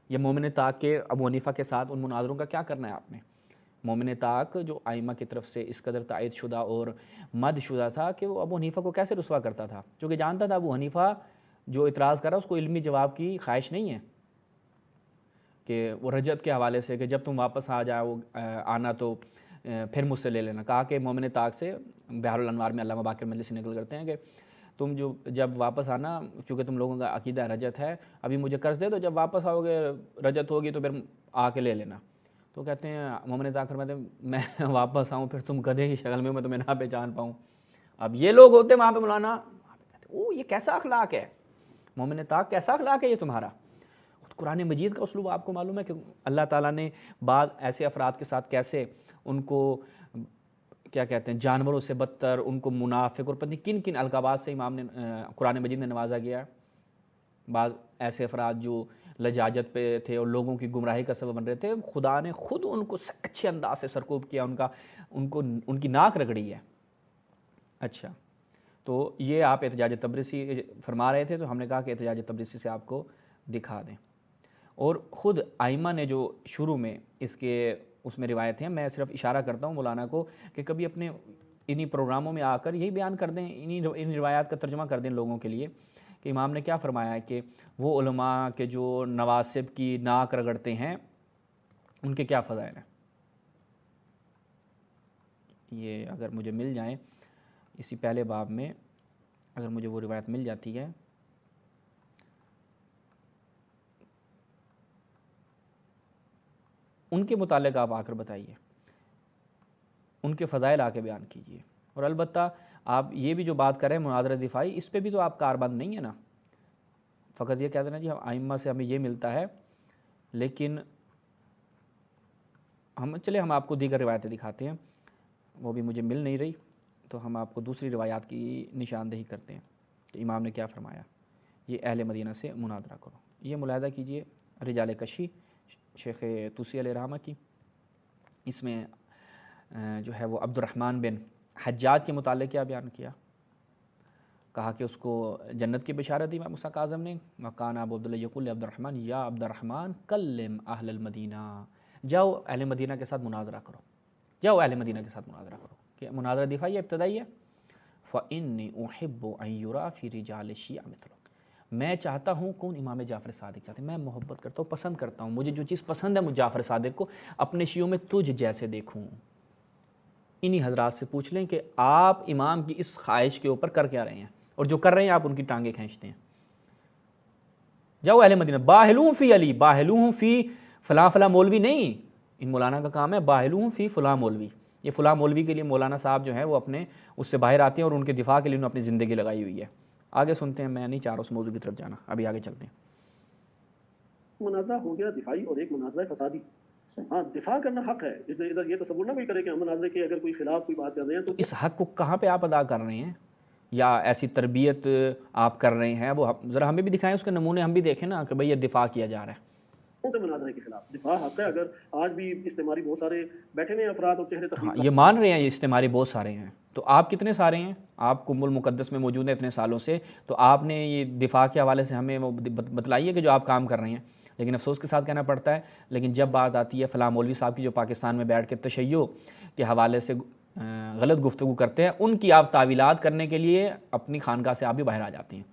یا مومن طاق کے ابو حنیفہ کے ساتھ ان مناظروں کا کیا کرنا ہے آپ نے؟ مومن طاق جو ائمہ کی طرف سے اس قدر تائید شدہ اور مد شدہ تھا کہ وہ ابو حنیفہ کو کیسے رسوا کرتا تھا، چونکہ جانتا تھا ابو حنیفہ جو اعتراض کر رہا ہے اس کو علمی جواب کی خواہش نہیں ہے، کہ وہ رجت کے حوالے سے کہ جب تم واپس آنا تو پھر مجھ سے لے لینا۔ کہا کہ مومن طاق سے بحر الانوار میں علامہ باقر مجلسی نقل کرتے ہیں کہ تم جب واپس آنا، چونکہ تم لوگوں کا عقیدہ رجت ہے، ابھی مجھے قرض دے دو، جب واپس آؤ گے رجت ہوگی تو پھر آ کے لے لینا۔ تو کہتے ہیں مومن طاق فرماتے ہیں میں واپس آؤں پھر تم گدھے کی شکل میں تمہیں نہ پہچان پاؤں۔ اب یہ لوگ ہوتے وہاں پہ مولانا، یہ کیسا اخلاق ہے مومن طاق، کیسا اخلاق ہے یہ تمہارا؟ قرآن مجید کا اسلوب آپ کو معلوم ہے کہ اللہ تعالیٰ نے بعض ایسے افراد کے ساتھ کیسے ان کو کیا کہتے ہیں جانوروں سے بدتر، ان کو منافق اور پتہ نہیں کن کن القابات سے امام نے قرآن مجید نے نوازا گیا۔ بعض ایسے افراد جو لجاجت پہ تھے اور لوگوں کی گمراہی کا سبب بن رہے تھے، خدا نے خود ان کو اچھے انداز سے سرکوب کیا، ان کی ناک رگڑی ہے۔ اچھا، تو یہ آپ احتجاج تبریسی فرما رہے تھے، تو ہم نے کہا کہ احتجاج تبریسی سے آپ کو دکھا دیں۔ اور خود ائمہ نے جو شروع میں اس میں روایت ہیں، میں صرف اشارہ کرتا ہوں مولانا کو کہ کبھی اپنے انہی پروگراموں میں آ کر یہی بیان کر دیں، ان روایات کا ترجمہ کر دیں لوگوں کے لیے کہ امام نے کیا فرمایا ہے کہ وہ علماء کے جو نواسب کی ناک رگڑتے ہیں ان کے کیا فضائل ہیں۔ یہ اگر مجھے مل جائیں اسی پہلے باب میں، اگر مجھے وہ روایت مل جاتی ہے، ان کے متعلق آپ آ کر بتائیے، ان کے فضائل آ کے بیان کیجیے۔ اور البتہ آپ یہ بھی جو بات کریں مناظرہ دفاعی، اس پہ بھی تو آپ کاربند نہیں ہے نا، فقط یہ کہہ دینا جی ائمہ سے ہمیں یہ ملتا ہے، لیکن ہم آپ کو دیگر روایتیں دکھاتے ہیں، وہ بھی مجھے مل نہیں رہی، تو ہم آپ کو دوسری روایات کی نشاندہی کرتے ہیں کہ امام نے کیا فرمایا۔ یہ اہل مدینہ سے مناظرہ کرو، یہ ملاحظہ کیجیے رجال کشی شیخ طوسی علیہ رحمہ کی، اس میں جو ہے وہ عبد الرحمن بن حجاج کے متعلق کیا بیان کیا، کہا کہ اس کو جنت کی بشارت دی امام مصطفیٰ اعظم نے، وکان ابو عبداللہ یقول عبد الرحمن یا عبد الرحمن کلم اہل المدینہ، جاؤ اہل مدینہ کے ساتھ مناظرہ کرو، جاؤ اہل مدینہ کے ساتھ مناظرہ کرو۔ کہ مناظرہ دفاعی ابتدائی ہے، فإنی احب ان یرا فی رجال الشیعہ مثلک، میں چاہتا ہوں کون امام جعفر صادق چاہتے ہیں، میں محبت کرتا ہوں، پسند کرتا ہوں، مجھے جو چیز پسند ہے مجھے جعفر صادق کو اپنے شیعوں میں تجھ جیسے دیکھوں۔ انہی حضرات سے پوچھ لیں کہ آپ امام کی اس خواہش کے اوپر کر کیا رہے ہیں، اور جو کر رہے ہیں آپ ان کی ٹانگیں کھینچتے ہیں۔ جاؤ اہل مدینہ، باہلوہم فی علی، باہلوہم فی فلاں فلاں مولوی نہیں، ان مولانا کا کام ہے باہلوہم فی فلاں مولوی، یہ فلاں مولوی کے لیے مولانا صاحب جو ہیں وہ اپنے اس سے باہر آتے ہیں اور ان کے دفاع کے لیے انہوں نے اپنی زندگی لگائی ہوئی ہے۔ آگے سنتے ہیں، میں نہیں چاہ رہا اس موضوع کی طرف جانا، ابھی آگے چلتے ہیں۔ مناظرہ ہو گیا دفاعی اور ایک مناظرہ فسادی۔ ہاں دفاع کرنا حق ہے، اس لیے ادھر یہ تصور نہ کوئی کرے کہ ہم مناظرے کے اگر کوئی خلاف کوئی بات کر رہے ہیں تو اس حق کو کہاں پہ آپ ادا کر رہے ہیں، یا ایسی تربیت آپ کر رہے ہیں، وہ ذرا ہمیں بھی دکھائیں، اس کے نمونے ہم بھی دیکھیں نا کہ بھئی یہ دفاع کیا جا رہا ہے۔ کون سے مناظرے کے خلاف دفاع حق ہے؟ اگر آج بھی استعماری بہت سارے بیٹھے ہوئے افراد اور چہرے ہاں یہ مان رہے ہیں، یہ استعماری بہت سارے ہیں، تو آپ کتنے سارے ہیں؟ آپ قم المقدس میں موجود ہیں اتنے سالوں سے، تو آپ نے یہ دفاع کے حوالے سے ہمیں وہ بتلائیے کہ جو آپ کام کر رہے ہیں۔ لیکن افسوس کے ساتھ کہنا پڑتا ہے، لیکن جب بات آتی ہے فلاں مولوی صاحب کی جو پاکستان میں بیٹھ کے تشیع کے حوالے سے غلط گفتگو کرتے ہیں، ان کی آپ تعویلات کرنے کے لیے اپنی خانقاہ سے آپ بھی باہر آ جاتے ہیں۔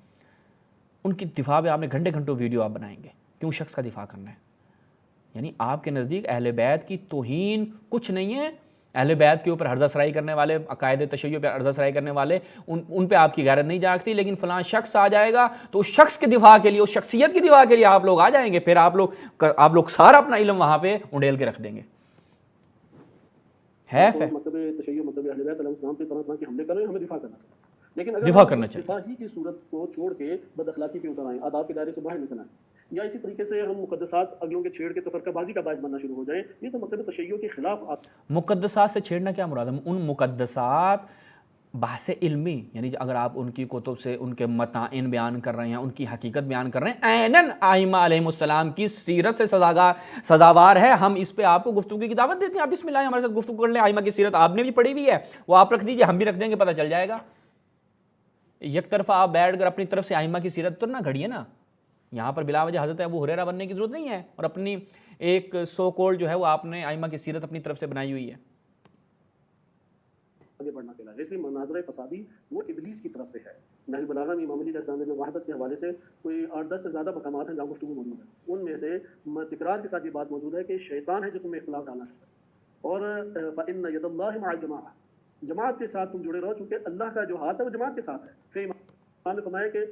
ان کی دفاع پہ آپ نے گھنٹے گھنٹوں ویڈیو آپ بنائیں گے، کیوں شخص کا دفاع کرنا ہے؟ یعنی آپ کے نزدیک اہل بیت کی توہین کچھ نہیں ہے، اہل بیت کے اوپر ہرزہ سرائی کرنے والے، عقائد تشیع پہ ہرزہ سرائی کرنے والے، ان پہ آپ کی غیرت نہیں جاگتی، لیکن فلاں شخص آ جائے گا تو اس شخص کے دفاع کے لیے، اس شخصیت کی دفاع کے لیے آپ لوگ آ جائیں گے، پھر آپ لوگ سارا اپنا علم وہاں پہ انڈیل کے رکھ دیں گے. مطلب تشیع مطلب اہل بیت علیہ السلام پہ طرح طرح کے حملے کر رہے ہیں، ہمیں دفاع کرنا چاہیے، لیکن اگر دفاع ہم کرنا اس چاہیے، دفاع ہی کی صورت کو چھوڑ کے بد اخلاقی پہ اتر آئیں، آداب کے دائرے سے باہر نکل آئیں، یا اسی طریقے سے ہم مقدسات اگلوں کے چھیڑ کے تفرقہ بازی کا باعث بننا شروع ہو جائے، یہ تو مطلب تشیع کے خلاف مقدسات سے چھیڑنا کیا مراد ہے؟ ان مقدسات بحث علمی، یعنی اگر آپ ان کی کتب سے ان کے متائن بیان کر رہے ہیں، ان کی حقیقت بیان کر رہے ہیں، عیناً ائمہ علیہ السلام کی سیرت سے سزاوار ہے، ہم اس پہ آپ کو گفتگو کی دعوت دیتے ہیں، آپ بسم اللہ ہمارے ساتھ گفتگو کر لیں، ائمہ کی سیرت آپ نے بھی پڑھی ہوئی ہے، وہ آپ رکھ دیجئے، ہم بھی رکھ دیں گے، پتہ چل جائے گا. یک طرفہ آپ بیٹھ کر اپنی طرف سے ائمہ کی سیرت تو نہ گھڑیے نا، یہاں پر بلا وجہ حضرت ابو ہریرہ بننے کی ضرورت نہیں ہے، اور اپنی ایک سو کول جو ہے وہ آپ نے ائمہ کی سیرت اپنی طرف سے بنائی ہوئی ہے. آگے بڑھنا پڑا ہے، اس لیے مناظرہ فسادی وہ ابلیس کی طرف سے ہے. نہج البلاغہ میں امام علی علیہ السلام نے وحدت کے حوالے سے کوئی 8-10 سے زیادہ مقامات ہیں جہاں گفتگو موجود ہے، ان میں سے تکرار کے ساتھ یہ بات موجود ہے کہ شیطان ہے جو تمہیں اختلاف ڈالنا چاہتا ہے، اور فإن ید اللہ مع الجماعہ، جماعت کے ساتھ تم جڑے رہو، چونکہ اللہ کا جو ہاتھ ہے وہ جماعت کے ساتھ ہے. پھر امام نے فرمایا کہ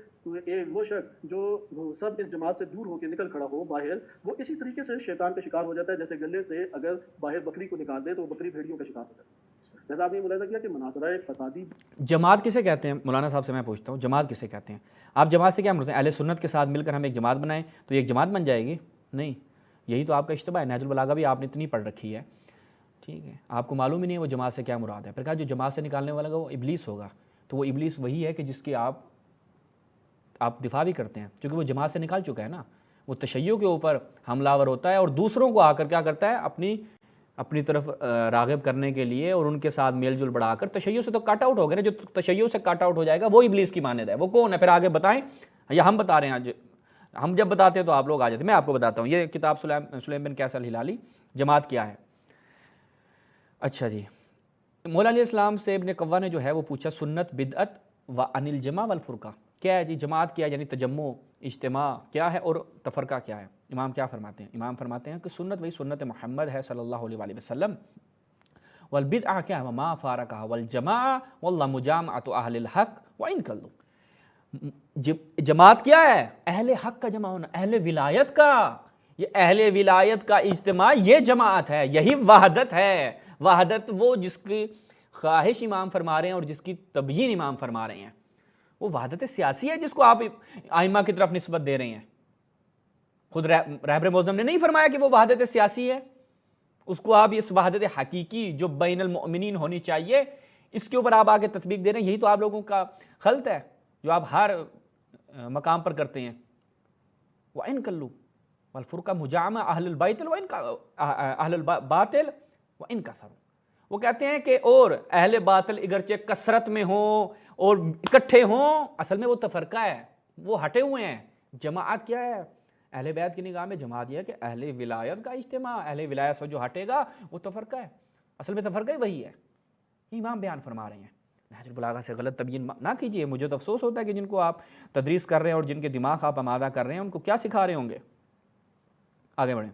وہ شخص جو سب اس جماعت سے دور ہو کے نکل کھڑا ہو باہر، وہ اسی طریقے سے شیطان کا شکار ہو جاتا ہے جیسے گلے سے اگر باہر بکری کو نکال دے تو وہ بکری بھیڑیوں کا شکار ہو جاتا ہے. جیسا آپ نے ملاحظہ کیا کہ مناظرہ فسادی جماعت کسے کہتے ہیں؟ مولانا صاحب سے میں پوچھتا ہوں، جماعت کسے کہتے ہیں؟ آپ جماعت سے کیا مراد ہیں؟ اہل سنت کے ساتھ مل کر ہم ایک جماعت بنائیں تو یہ ایک جماعت بن جائے گی؟ نہیں، یہی تو آپ کا اشتباہ ہے. نہج البلاغہ بھی آپ نے اتنی پڑھ رکھی ہے، ٹھیک ہے، آپ کو معلوم ہی نہیں ہے وہ جماعت سے کیا مراد ہے. پھر کہا جو جماعت سے نکالنے والا وہ ابلیس ہوگا، تو وہ ابلیس وہی ہے کہ جس کی آپ دفاع بھی کرتے ہیں، کیونکہ وہ جماعت سے نکال چکا ہے نا، وہ تشیع کے اوپر حملہ آور ہوتا ہے اور دوسروں کو آ کر کیا کرتا ہے، اپنی طرف راغب کرنے کے لیے اور ان کے ساتھ میل جل بڑھا کر. تشیع سے تو کٹ آؤٹ ہو گئے نا، جو تشیع سے کٹ آؤٹ ہو جائے گا وہ ابلیس کی مانند ہے. وہ کون ہے؟ پھر آگے بتائیں، یا ہم بتا رہے ہیں؟ ہم جب بتاتے ہیں تو آپ لوگ آ جاتے ہیں. میں آپ کو بتاتا ہوں، یہ کتاب سلیم بن قیس الہلالی، جماعت کیا ہے. اچھا جی، مولا علیہ السلام سے ابن قوا نے جو ہے وہ پوچھا سنت بدعت و عن الجماع والفرقہ، کیا ہے جی جماعت کیا یعنی تجمع اجتماع کیا ہے اور تفرقہ کیا ہے؟ امام کیا فرماتے ہیں؟ امام فرماتے ہیں کہ سنت وہی سنت محمد ہے صلی اللہ علیہ وآلہ وسلم، والبدعہ کیا ہے؟ وما فارقہ، والجماع واللہ مجامعۃ اہل الحق وان کلوا. جماعت کیا ہے؟ اہل حق کا جمع ہونا، اہل ولایت کا، یہ اہل ولایت کا اجتماع، یہ جماعت ہے، یہی وحدت ہے. وحدت وہ جس کی خواہش امام فرما رہے ہیں اور جس کی تبیین امام فرما رہے ہیں، وہ وحدت سیاسی ہے جس کو آپ ائمہ کی طرف نسبت دے رہے ہیں. خود رہبر معظم نے نہیں فرمایا کہ وہ وحدت سیاسی ہے، اس کو آپ اس وحدت حقیقی جو بین المؤمنین ہونی چاہیے اس کے اوپر آپ آگے تطبیق دے رہے ہیں. یہی تو آپ لوگوں کا خلط ہے جو آپ ہر مقام پر کرتے ہیں. وَإِن كَلُّوا وَالْفُرْقَةُ مُجَامَعَ أَهْلِ الْبَاطِلِ وَإِن كَثَرُوا. وہ کہتے ہیں کہ اور اہل باطل اگرچہ کثرت میں ہوں اور اکٹھے ہوں، اصل میں وہ تفرقہ ہے، وہ ہٹے ہوئے ہیں. جماعت کیا ہے؟ اہل بیت کی نگاہ میں جماعت یہ ہے کہ اہل ولایت کا اجتماع، اہل ولایت سے جو ہٹے گا وہ تفرقہ ہے. اصل میں تفرقہ ہی وہی ہے، امام بیان فرما رہے ہیں. نہج البلاغہ سے غلط تبیین نہ کیجیے. مجھے تو افسوس ہوتا ہے کہ جن کو آپ تدریس کر رہے ہیں اور جن کے دماغ آپ آمادہ کر رہے ہیں ان کو کیا سکھا رہے ہوں گے. آگے بڑھیں.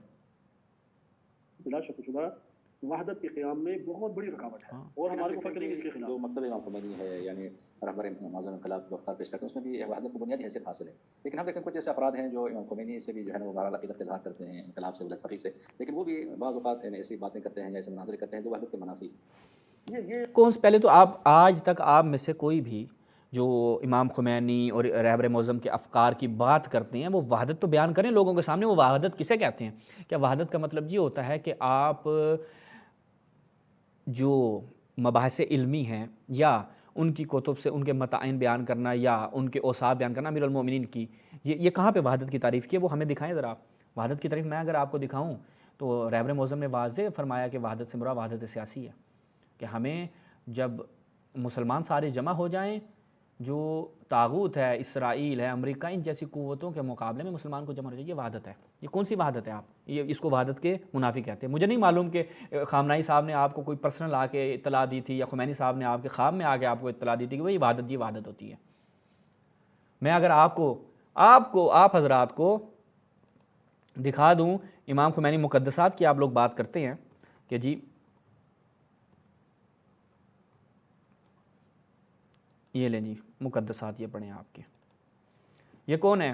بلا شک و شبہ وحدت کے قیام میں بہت بڑی رکاوٹ ہے اور ہمارے کو فکر اس کے خلاف جو مکتب امام خمینی ہے یعنی رہبر معظم انقلاب جو افکار پیش کرتے ہیں اس میں بھی وحدت کو بنیادی حیثیت حاصل ہے. لیکن ہم دیکھیں کچھ ایسے افراد ہیں جو امام خمینی سے بھی جو ہے نا وہ بہرحال عقیدت کا اظہار کرتے ہیں انقلاب سے ولایت فقیہ سے، لیکن وہ بھی بعض اوقات ایسی باتیں کرتے ہیں یا ایسے مناظرے کرتے ہیں جو وحدت کے منافی. یہ کون سے پہلے تو آپ آج تک آپ میں سے کوئی بھی جو امام خمینی اور رہبر معظم کے افکار کی بات کرتے ہیں وہ وحدت تو بیان کریں لوگوں کے سامنے. وہ وحدت کسے کہتے ہیں؟ کیا وحدت کا مطلب یہ ہوتا ہے کہ آپ جو مباحث علمی ہیں یا ان کی کتب سے ان کے متائن بیان کرنا یا ان کے اوصاف بیان کرنا امیر المومنین کی، یہ کہاں پہ وحدت کی تعریف کی ہے؟ وہ ہمیں دکھائیں ذرا. وحدت کی تعریف میں اگر آپ کو دکھاؤں تو رہبر معظم نے واضح فرمایا کہ وحدت سے مراد وحدت سیاسی ہے، کہ ہمیں جب مسلمان سارے جمع ہو جائیں، جو طاغوت ہے، اسرائیل ہے، امریکہ، ان جیسی قوتوں کے مقابلے میں مسلمان کو جمع ہو جائے، یہ وحدت ہے. یہ کون سی وحدت ہے؟ آپ یہ اس کو وحدت کے منافی کہتے ہیں. مجھے نہیں معلوم کہ خامنہئی صاحب نے آپ کو کوئی پرسنل آ کے اطلاع دی تھی یا خمینی صاحب نے آپ کے خواب میں آ کے آپ کو اطلاع دی تھی کہ بھائی وحدت یہ وحدت ہوتی ہے. میں اگر آپ حضرات کو دکھا دوں امام خمینی مقدسات کی آپ لوگ بات کرتے ہیں کہ جی یہ لیں جی مقدسات، یہ پڑھیں آپ کے، یہ کون ہے؟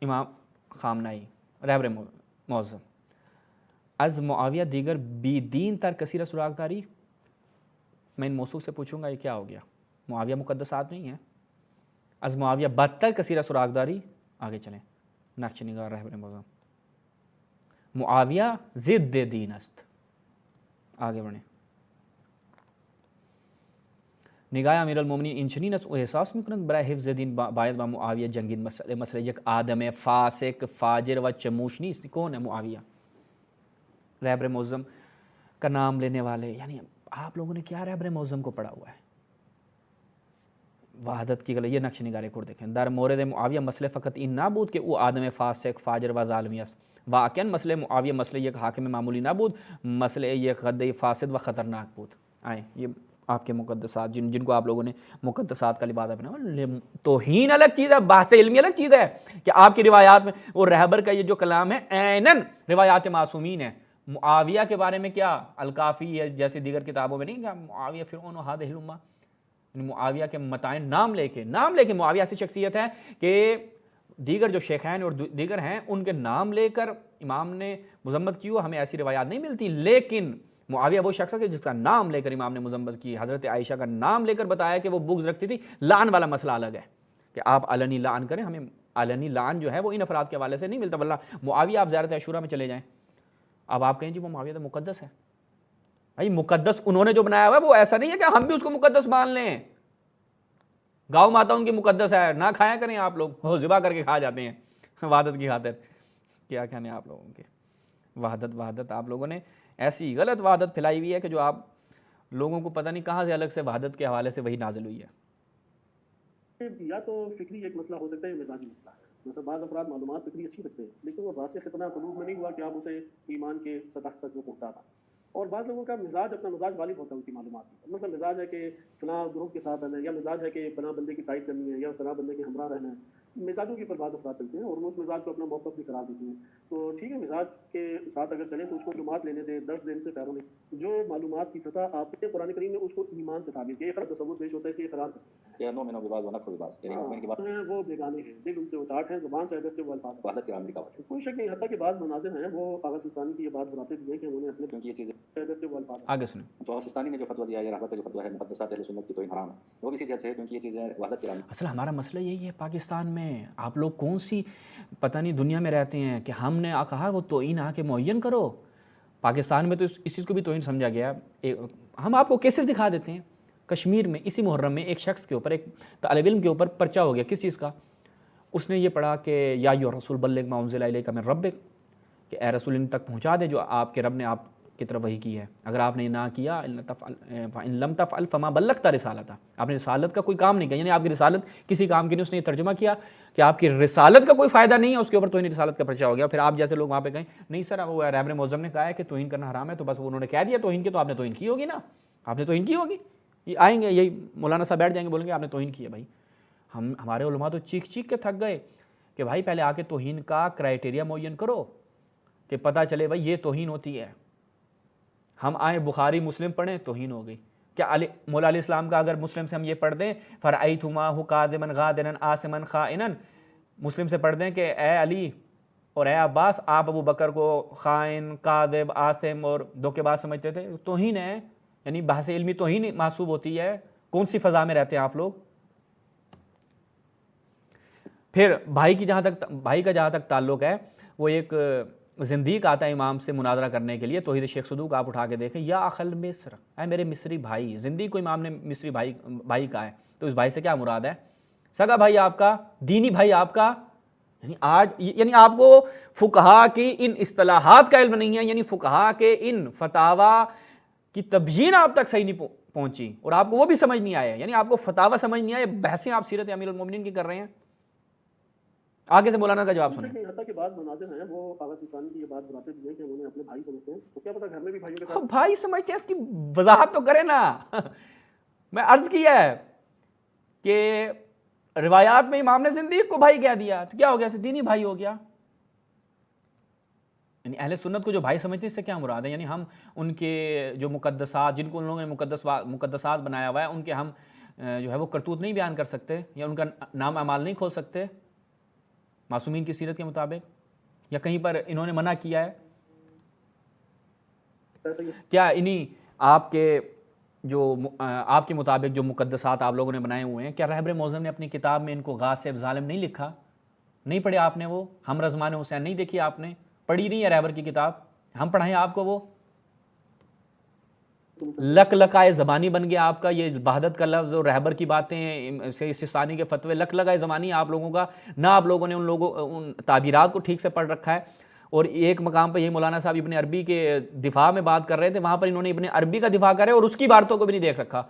امام خامنائی رہبر معظم. از معاویہ دیگر بی دین تر کثیر سراغ داری. میں ان موصوف سے پوچھوں گا یہ کیا ہو گیا؟ معاویہ مقدسات نہیں ہے. از معاویہ بدتر کثیر سراغ داری. آگے چلیں، نقش نگار رہبر معظم. معاویہ ضد دین است. آگے بڑھیں. نگاه امیر المومنین این چنین است و احساس میکنند برای حفظ دین باید با معاویہ جنگید. مسئله یک آدم فاسق فاجر و چموش نیست. کون ہے معاویہ؟ رہبر معظم کا نام لینے والے. یعنی آپ لوگوں نے کیا رہبر معظم کو پڑھا ہوا ہے؟ وحدت کی غلط. یہ نقش نگار کو دیکھیں. در مورد معاویہ مسئلہ فقط این نبود که او آدم فاسق فاجر و ظالمی است. واقعا مسئلہ معاویہ مسئلہ یک حاکم معمولی نبود، مسئلہ یک غدہ فاسد و خطرناک بود. آئیں یہ آپ کے مقدسات جن کو آپ لوگوں نے مقدسات کا لبادہ بنا. توہین الگ چیز ہے، بحث علمی الگ چیز ہے کہ آپ کی روایات میں وہ رہبر کا یہ جو کلام ہے عیناً روایات معصومین ہے. معاویہ کے بارے میں کیا الکافی ہے جیسے دیگر کتابوں میں نہیں کہا معاویہ فرعون و ہادہ الامہ. معاویہ کے متائن نام لے کے معاویہ ایسی شخصیت ہے کہ دیگر جو شیخین اور دیگر ہیں ان کے نام لے کر امام نے مذمت کی ہو. ہمیں ایسی روایات نہیں ملتی، لیکن معاویہ وہ شخص ہے جس کا نام لے کر امام نے مذمت کی. حضرت عائشہ کا نام لے کر بتایا کہ وہ بغض رکھتی تھی. لعن والا مسئلہ الگ ہے کہ آپ علنی لعن کریں. ہمیں علنی لعن جو ہے وہ ان افراد کے حوالے سے نہیں ملتا. واللہ معاویہ آپ زیارت عاشورہ میں چلے جائیں، اب آپ کہیں جی وہ معاویہ تو مقدس ہے. بھائی مقدس انہوں نے جو بنایا ہوا ہے وہ ایسا نہیں ہے کہ ہم بھی اس کو مقدس مان لیں. گاؤں ماتا ان کی مقدس ہے، نہ کھایا کریں آپ لوگ، وہ ذبح کر کے کھا جاتے ہیں وحدت کی خاطر. کیا کہنے آپ لوگوں کے وحدت آپ لوگوں نے ایسی غلط وحدت پھیلائی ہوئی ہے کہ جو آپ لوگوں کو پتہ نہیں کہاں سے الگ سے وحدت کے حوالے سے وہی نازل ہوئی ہے. یا تو فکری ایک مسئلہ ہو سکتا ہے یا مزاجی مسئلہ ہے. مثلا بعض افراد معلومات فکری اچھی رکھتے ہیں لیکن وہ راسخ اتنا قلوب میں نہیں ہوا کہ آپ اسے ایمان کے سطح تک وہ پہنچا تھا. اور بعض لوگوں کا مزاج اپنا مزاج غالب ہوتا ہے ان کی معلومات میں. مثلا مزاج ہے کہ فلاں گروپ کے ساتھ رہنا ہے، یا مزاج ہے کہ فلاں بندے کی تائید کرنی ہے، یا فلاں بندے کے ہمراہ رہنا ہے. مزاجوں کے اوپر بعض افراد چلتے ہیں اور اس مزاج کو اپنا موقف بھی قرار دیتے ہیں. تو ٹھیک ہے مزاج کے ساتھ اگر چلیں تو اس کو معلومات لینے سے، درس دینے سے پیروں نہیں. جو معلومات کی سطح آپ نے قرآن کریم میں اس کو ایمان سے تعبیر کیا، ایک تصور پیش ہوتا ہے اس لیے قرار کرتے ہیں وہ بیگانے ہیں، دل ان سے اچاٹ ہیں، زبان سے ادب سے وہ الفاظ. کوئی شک نہیں، حتیٰ کہ بعض مناظر ہیں وہ آغا سستانی کی یہ بات بتاتے بھی ہیں کہ انہوں نے اپنے کیونکہ یہ چیزیں ادب سے وہ الفاظ. آگے سنیں. تو آغا سستانی نے جو فتویٰ دیا ہے، رہبر کا جو فتویٰ ہے مقدسات اہل سنت کی توہین حرام ہے، وہ بھی اسی جیسے ہے کیونکہ یہ چیزیں وحدت کی. اصل ہمارا مسئلہ یہی ہے پاکستان میں. آپ لوگ کون سی پتہ نہیں دنیا میں رہتے ہیں کہ ہم نے کہا وہ توہین آ کے معین کرو. پاکستان میں تو اس چیز کو بھی توہین سمجھا گیا. ہم آپ کو کیسز دکھا دیتے ہیں. کشمیر میں اسی محرم میں ایک شخص کے اوپر، ایک طالب علم کے اوپر پرچہ ہو گیا. کس چیز کا؟ اس نے یہ پڑھا کہ یا ایھا الرسول بلغ ما انزل الیک من ربک، کہ اے رسول ان تک پہنچا دے جو آپ کے رب نے آپ کی طرف وحی کی ہے. اگر آپ نے نہ کیا فإن لم تفعل فما بلغت رسالتہ، آپ نے رسالت کا کوئی کام نہیں کیا، یعنی آپ کی رسالت کسی کام کی نہیں. اس نے یہ ترجمہ کیا کہ آپ کی رسالت کا کوئی فائدہ نہیں ہے، اس کے اوپر توہین رسالت کا پرچہ ہو گیا. پھر آپ جیسے لوگ وہاں پہ کہیں نہیں سر وہ رہبر معظم نے کہا ہے کہ توہین کرنا حرام ہے، تو بس انہوں نے کہہ دیا توہین کی، تو آپ نے توہین کی ہوگی نا، آپ نے توہین کی ہوگی. یہ آئیں گے یہی مولانا صاحب بیٹھ جائیں گے بولیں گے آپ نے توہین کی ہے. بھائی ہمارے علماء تو چیخ کے تھک گئے کہ بھائی پہلے آ کے توہین کا کرائٹیریا معین کرو کہ پتہ چلے بھائی یہ توہین ہوتی ہے. ہم آئیں بخاری مسلم پڑھیں توہین ہو گئی. کیا مولا علیہ السلام کا اگر مسلم سے ہم یہ پڑھ دیں فرأیتماہ کاذبا غادرا عاصما خائنا، مسلم سے پڑھ دیں کہ اے علی اور اے عباس آپ ابو بکر کو خائن، کاذب، عاصم اور دھوکے باز سمجھتے تھے، توہین ہے. یعنی بحث علمی توہین محسوب ہوتی ہے. کون سی فضا میں رہتے ہیں آپ لوگ؟ پھر بھائی کا جہاں تک تعلق ہے، وہ ایک زندیق آتا ہے امام سے مناظرہ کرنے کے لیے. توحید شیخ صدوق آپ اٹھا کے دیکھیں. یا اخل مصر، اے میرے مصری بھائی. زندیق کو امام نے مصری بھائی کہا ہے. تو اس بھائی سے کیا مراد ہے؟ سگا بھائی آپ کا، دینی بھائی آپ کا. یعنی آپ کو فقہا کی ان اصطلاحات کا علم نہیں ہے، یعنی فقہا کے ان فتاوی کی تبیین آپ تک صحیح نہیں پہنچی اور آپ کو وہ بھی سمجھ نہیں آیا. یعنی آپ کو فتاوی سمجھ نہیں آئے، بحثیں آپ سیرت امیر المومنین کی کر رہے ہیں. آگے سے مولانا کا جواب سنیں. حتیٰ کہ بعض مناظر ہیں وہ آغا سستانی کی یہ بات بتاتے بھی ہیں کہ انہوں نے اپنے بھائی سمجھتے ہیں. تو کیا پتہ گھر میں بھی بھائیوں کے ساتھ بھائی سمجھتے ہیں، اس کی وضاحت تو کرے نا. میں عرض کیا ہے کہ روایات میں امام نے زندیق کو بھائی کہہ دیا تو کیا ہو گیا؟ دینی بھائی ہو گیا. یعنی اہل سنت کو جو بھائی سمجھتے ہیں اس سے کیا مراد ہے؟ یعنی ہم ان کے جو مقدسات، جن کو ان لوگوں نے مقدسات بنایا ہوا ہے، ان کے ہم جو ہے وہ کرتوت نہیں بیان کر سکتے، یا ان کا نام اعمال نہیں کھول سکتے معصومین کی سیرت کے مطابق، یا کہیں پر انہوں نے منع کیا ہے؟ کیا انہی آپ کے جو آپ کے مطابق جو مقدسات آپ لوگوں نے بنائے ہوئے ہیں، کیا رہبر معظم نے اپنی کتاب میں ان کو غاصب ظالم نہیں لکھا؟ نہیں پڑھے آپ نے؟ وہ ہم رضمان حسین نہیں دیکھی آپ نے؟ پڑھی نہیں ہے رہبر کی کتاب؟ ہم پڑھائیں آپ کو؟ وہ لک لکائے زبانی بن گیا آپ کا یہ وحدت کا لفظ اور رہبر کی باتیں، سستانی کے فتوے، لک لگائے زبانی آپ لوگوں کا، نہ آپ لوگوں نے ان تعبیرات کو ٹھیک سے پڑھ رکھا ہے۔ اور ایک مقام پہ یہ مولانا صاحب ابن عربی کے دفاع میں بات کر رہے تھے، وہاں پر انہوں نے ابن عربی کا دفاع کرے اور اس کی باتوں کو بھی نہیں دیکھ رکھا،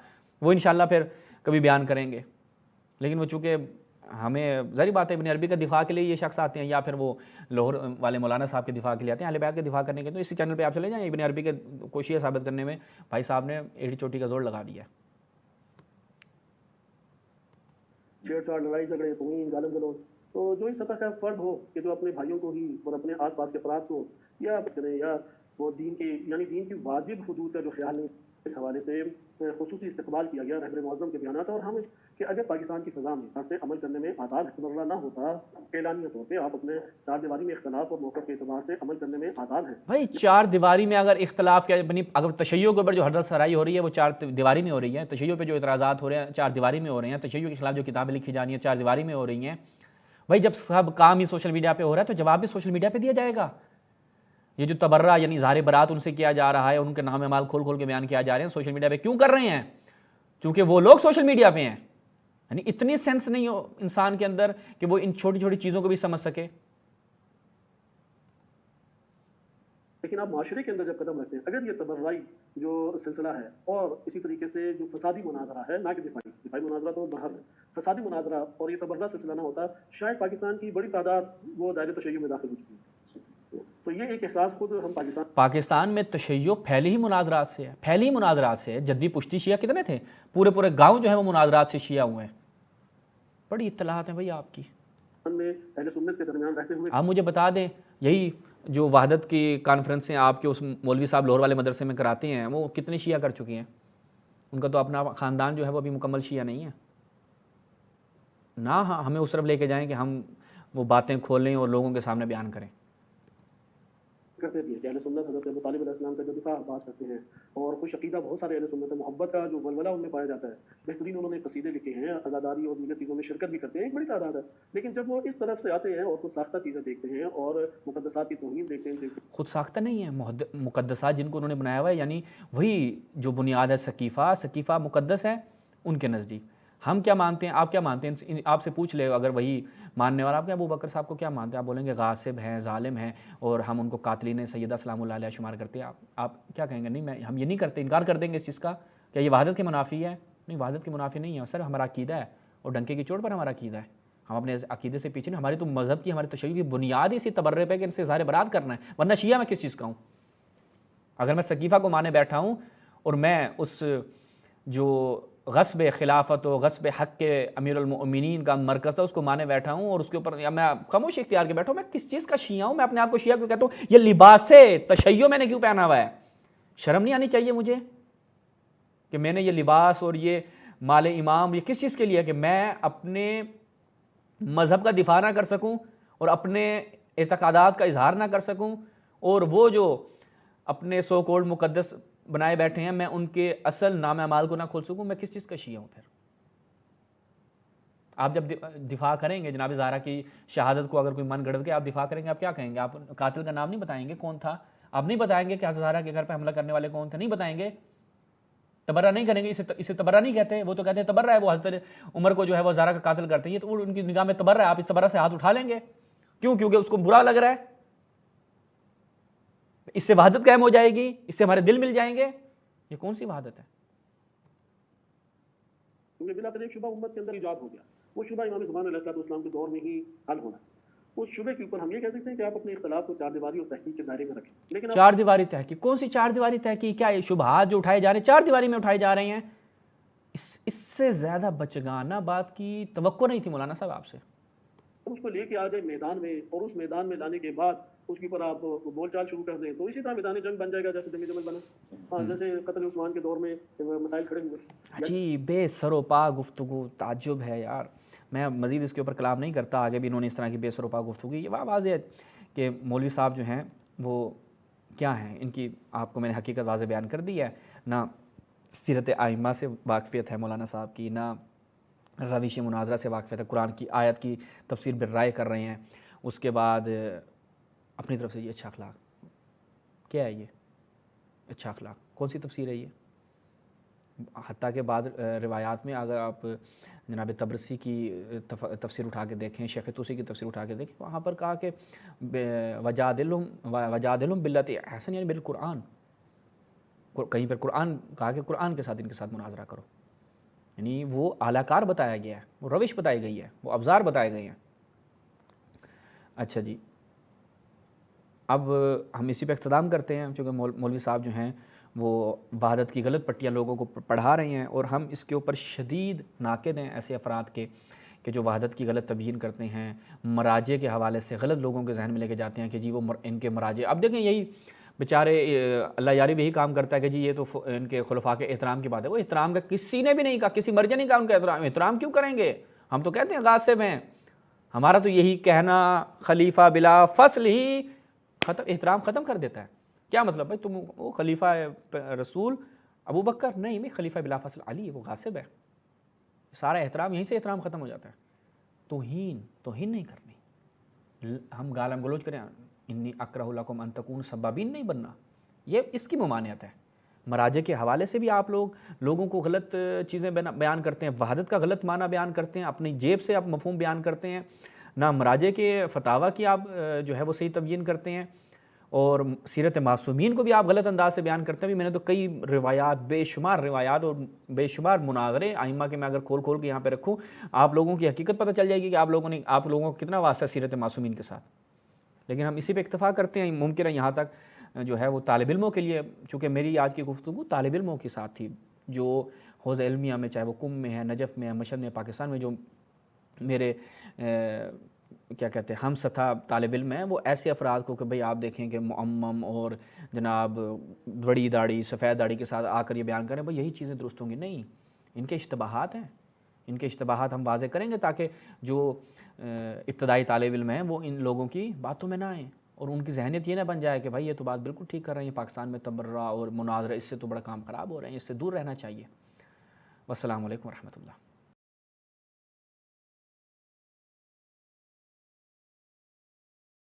وہ انشاءاللہ پھر کبھی بیان کریں گے۔ لیکن وہ چونکہ ہمیں ظاہری بات ہے ابن عربی کا دفاع کے لیے یہ شخص آتے ہیں، یا پھر وہ لاہور والے مولانا صاحب کے دفاع کے لیے آتے ہیں، اہل بیت کے دفاع کرنے کے، تو اسی چینل پہ آپ چلے جائیں، ابن عربی کے کو شیعہ ثابت کرنے میں بھائی صاحب نے ایڑی چوٹی کا زور لگا دیا ہے۔ چھیڑ چھاڑ، لڑائی جھگڑے، توہین، گالم گلوچ، تو جو اس سطح کا فرد ہو کہ جو اپنے بھائیوں کو ہی اور اپنے آس پاس کے افراد کو یا کرے، یا وہ دین کی یعنی دین کی واجب حدود کا جو خیال نہیں، اس حوالے سے خصوصی استقبال کیا گیا رہبر معظم کے بیانات، اور ہم اس کہ اگر پاکستان کی فضا میں سے عمل کرنے میں آزاد حکمران نہ ہوتا، اعلانیہ طور پہ آپ اپنے چار دیواری میں اختلاف اور موقف کے اعتبار سے عمل کرنے میں آزاد ہیں۔ بھائی چار دیواری میں اگر اختلاف کیا، اگر تشیع کے اوپر جو حرت سرائی ہو رہی ہے وہ چار دیواری میں ہو رہی ہے، تشیع پہ جو اعتراضات ہو رہے ہیں چار دیواری میں ہو رہے ہیں، تشیع کے خلاف جو کتابیں لکھی جانی ہیں چار دیواری میں ہو رہی ہیں۔ بھائی جب سب کام ہی سوشل میڈیا پہ ہو رہا ہے تو جواب بھی سوشل میڈیا پہ دیا جائے گا۔ یہ جو تبرہ یعنی اظہار برات ان سے کیا جا رہا ہے، ان کے نام اعمال کھول کھول کے بیان کیا جا رہے ہیں، سوشل میڈیا پہ کیوں کر رہے ہیں؟ چونکہ وہ لوگ سوشل میڈیا پہ ہیں۔ یعنی اتنی سینس نہیں ہو انسان کے اندر کہ وہ ان چھوٹی چھوٹی چیزوں کو بھی سمجھ سکے۔ لیکن آپ معاشرے کے اندر جب قدم رکھتے ہیں، اگر یہ تبرعی جو سلسلہ ہے اور اسی طریقے سے جو فسادی مناظرہ ہے، نہ کہ دفاعی مناظرہ تو باہر ہے، فسادی مناظرہ اور یہ تبرع سلسلہ نہ ہوتا، شاید پاکستان کی بڑی تعداد وہ دائرے تشیع میں داخل ہو چکی ہے۔ تو یہ ایک احساس خود ہم پاکستان میں تشیع پھیلی ہی مناظرات سے ہے، پھیلی ہی مناظرات سے ہے۔ جدی پشتی شیعہ کتنے تھے؟ پورے پورے گاؤں جو ہے وہ مناظرات سے شیعہ ہوئے ہیں۔ بڑی اطلاعات ہیں بھائی آپ کی۔ میں اہل سنت کے درمیان رہتے ہوئے آپ مجھے بتا دیں، یہی جو وحدت کی کانفرنسیں آپ کے اس مولوی صاحب لاہور والے مدرسے میں کراتے ہیں، وہ کتنے شیعہ کر چکی ہیں؟ ان کا تو اپنا خاندان جو ہے وہ ابھی مکمل شیعہ نہیں ہے نا۔ ہمیں اس طرف لے کے جائیں کہ ہم وہ باتیں کھولیں اور لوگوں کے سامنے بیان کریں۔ کرتے بھی ہیں کہ اہل سنت حضرت ابو طالب علیہ السلام کا جو دفاع عباس کرتے ہیں، اور خوش عقیدہ بہت سارے اہل سنت محبت کا جو ولولہ ان میں پایا جاتا ہے، بہترین انہوں نے قصیدے لکھے ہیں، عزاداری اور دیگر چیزوں میں شرکت بھی کرتے ہیں، ایک بڑی تعداد ہے۔ لیکن جب وہ اس طرف سے آتے ہیں اور خود ساختہ چیزیں دیکھتے ہیں اور مقدسات کی توہین دیکھتے ہیں، خود ساختہ نہیں ہے، مقدسات جن کو انہوں نے بنایا ہوا ہے، یعنی وہی جو بنیاد ہے سقیفہ مقدس ہے ان کے نزدیک۔ ہم کیا مانتے ہیں، آپ کیا مانتے ہیں؟ آپ سے پوچھ لے اگر وہی ماننے والا، آپ کے ابو بکر صاحب کو کیا مانتے ہیں؟ آپ بولیں گے غاصب ہیں، ظالم ہیں، اور ہم ان کو قاتلین سیدہ سلام اللہ علیہ شمار کرتے ہیں۔ آپ کیا کہیں گے؟ نہیں، ہم یہ نہیں کرتے، انکار کر دیں گے اس چیز کا۔ کیا یہ وحدت کے منافی ہے؟ نہیں، وحدت کے منافی نہیں ہے سر، ہمارا عقیدہ ہے، اور ڈنکے کی چوٹ پر ہمارا عقیدہ ہے۔ ہم اپنے عقیدے سے پیچھے نہیں، ہماری تو مذہب کی، ہماری تشیع کی بنیاد اسی تبرے پہ کہ ان سے اظہار برات کرنا ہے، ورنہ شیعہ میں کس چیز کا ہوں؟ اگر میں سقیفہ کو مانے بیٹھا ہوں اور میں اس جو غصب خلافت و غصب حق کے امیر المؤمنین کا مرکز تھا اس کو مانے بیٹھا ہوں، اور اس کے اوپر یا میں خاموش اختیار کے بیٹھا ہوں، میں کس چیز کا شیعہ ہوں؟ میں اپنے آپ کو شیعہ کیوں کہتا ہوں؟ یہ لباس تشیع میں نے کیوں پہنا ہوا ہے؟ شرم نہیں آنی چاہیے مجھے کہ میں نے یہ لباس اور یہ مال امام یہ کس چیز کے لیے؟ کہ میں اپنے مذہب کا دفاع نہ کر سکوں اور اپنے اعتقادات کا اظہار نہ کر سکوں، اور وہ جو اپنے سو کولڈ مقدس بنائے بیٹھے ہیں میں ان کے اصل نام اعمال کو نہ کھول سکوں؟ میں کس چیز کا شیعہ ہوں پھر؟ آپ جب دفاع کریں گے جناب زہرا کی شہادت کو، اگر کوئی من گڑھ کے آپ دفاع کریں گے، آپ کیا کہیں گے؟ آپ قاتل کا نام نہیں بتائیں گے کون تھا؟ آپ نہیں بتائیں گے کہ حضرت زہرا کے گھر پہ حملہ کرنے والے کون تھے؟ نہیں بتائیں گے؟ تبرہ نہیں کریں گے؟ اسے تبرہ نہیں کہتے، وہ تو کہتے ہیں تبرہ ہے، وہ حضرت عمر کو جو ہے وہ زہرا کا قاتل کرتے ہیں، یہ تو ان کی نگاہ میں تبرہ ہے۔ آپ اس تبرہ سے ہاتھ اٹھا لیں گے؟ کیوں؟ کیونکہ اس کو برا لگ رہا ہے، اس سے وحدت قائم ہو جائے گی، اس سے ہمارے دل مل جائیں گے۔ یہ کون سی وحدت ہے؟ کیونکہ بلا ایک شبہ امت کے اندر ایجاد ہو گیا، وہ شبہ امام زمان علیہ السلام کے دور میں ہی حل ہونا۔ اس شبے کے اوپر ہم یہ کہہ سکتے ہیں کہ آپ اپنے اختلاف کو چار دیواری اور تحقیق کے دائرے میں رکھیں، لیکن چار دیواری تحقیق کون سی چار دیواری تحقیق؟ کیا یہ شبہات جو اٹھائے جا رہے ہیں چار دیواری میں اٹھائے جا رہے ہیں؟ اس سے زیادہ بچگانہ بات کی توقع نہیں تھی مولانا صاحب آپ سے۔ اس کو لے کے آ جائے میدان میں، اور اس میدان میں لانے کے بعد اس کے اوپر آپ بول چال شروع کر دیں تو اسی طرح میدان جنگ بن جائے گا جیسے جنگ جمل بنا. ہاں جیسے قتل عثمان کے دور میں مسائل کھڑے ہوئے. جی بے سر و پا گفتگو تعجب ہے یار. میں مزید اس کے اوپر کلام نہیں کرتا, آگے بھی انہوں نے اس طرح کی بے سر و پا گفتگو کی. یہ واضح ہے کہ مولوی صاحب جو ہیں وہ کیا ہیں, ان کی آپ کو میں نے حقیقت واضح بیان کر دی ہے. نہ سیرت ائمہ سے واقفیت ہے مولانا صاحب کی, نہ روش مناظرہ سے واقفیت ہے, قرآن کی آیت کی تفسیر بالرائے کر رہے ہیں. اس کے بعد اپنی طرف سے یہ اچھا اخلاق کیا ہے, یہ اچھا اخلاق کون سی تفسیر ہے یہ؟ حتیٰ کہ بعض روایات میں اگر آپ جناب تبرسی کی تفسیر اٹھا کے دیکھیں, شیخ طوسی کی تفسیر اٹھا کے دیکھیں, وہاں پر کہا کہ وجادلہم باللتی احسن, یعنی بالقرآن. کہیں پر قرآن کہا کہ قرآن کے ساتھ ان کے ساتھ مناظرہ کرو, یعنی وہ اعلیٰ کار بتایا گیا ہے, وہ روش بتائی گئی ہے, وہ ابزار بتائے گئے ہیں. اچھا جی, اب ہم اسی پہ اختتام کرتے ہیں, چونکہ مولوی صاحب جو ہیں وہ وحدت کی غلط پٹیاں لوگوں کو پڑھا رہے ہیں, اور ہم اس کے اوپر شدید ناقد ہیں ایسے افراد کے کہ جو وحدت کی غلط تبیین کرتے ہیں, مراجع کے حوالے سے غلط لوگوں کے ذہن میں لے کے جاتے ہیں کہ جی وہ ان کے مراجع. اب دیکھیں یہی بیچارے اللہ یاری بھی یہی کام کرتا ہے کہ جی یہ تو ان کے خلفاء کے احترام کی بات ہے. وہ احترام کا کسی نے بھی نہیں کہا, کسی مرجع نے کہا ان کا احترام کیوں کریں گے. ہم تو کہتے ہیں غاصب ہیں, ہمارا تو یہی کہنا خلیفہ بلا فصل ہی احترام ختم کر دیتا ہے. کیا مطلب بھائی تم وہ خلیفہ رسول ابو بکر نہیں, میں خلیفہ بلا فصل علی, وہ غاصب ہے. سارا احترام یہیں سے احترام ختم ہو جاتا ہے. توہین نہیں کرنی, ہم گالم گلوچ کریں انی اکرہ لکم ان تکون سبابین نہیں بننا, یہ اس کی ممانعت ہے. مراجع کے حوالے سے بھی آپ لوگوں کو غلط چیزیں بیان کرتے ہیں, وحدت کا غلط معنی بیان کرتے ہیں, اپنی جیب سے آپ مفہوم بیان کرتے ہیں, نہ مراجع کے فتاویٰ کی آپ جو ہے وہ صحیح تبیین کرتے ہیں, اور سیرت معصومین کو بھی آپ غلط انداز سے بیان کرتے ہیں. میں نے تو کئی روایات, بے شمار روایات اور بے شمار مناظرے ائمہ کے میں اگر کھول کے یہاں پہ رکھوں, آپ لوگوں کی حقیقت پتہ چل جائے گی کہ آپ لوگوں کو کتنا واسطہ سیرت معصومین کے ساتھ. لیکن ہم اسی پہ اکتفا کرتے ہیں. ممکن ہے یہاں تک جو ہے وہ طالب علموں کے لیے, چونکہ میری آج کی گفتگو طالب علموں کے ساتھ تھی جو حوزہ علمیہ میں, چاہے وہ کم میں ہے, نجف میں ہے, مشہد میں, پاکستان میں جو میرے کیا کہتے ہیں ہم سطح طالب علم ہیں, وہ ایسے افراد کو کہ بھئی آپ دیکھیں کہ معمم اور جناب بڑی داڑھی سفید داڑھی کے ساتھ آ کر یہ بیان کریں بھئی یہی چیزیں درست ہوں گی. نہیں, ان کے اشتباہات ہیں, ان کے اشتباہات ہم واضح کریں گے تاکہ جو ابتدائی طالب علم ہیں وہ ان لوگوں کی باتوں میں نہ آئیں, اور ان کی ذہنیت یہ نہ بن جائے کہ بھائی یہ تو بات بالکل ٹھیک کر رہے ہیں, پاکستان میں تبرہ اور مناظرہ اس سے تو بڑا کام خراب ہو رہے ہیں, اس سے دور رہنا چاہیے. والسلام علیکم ورحمۃ اللہ.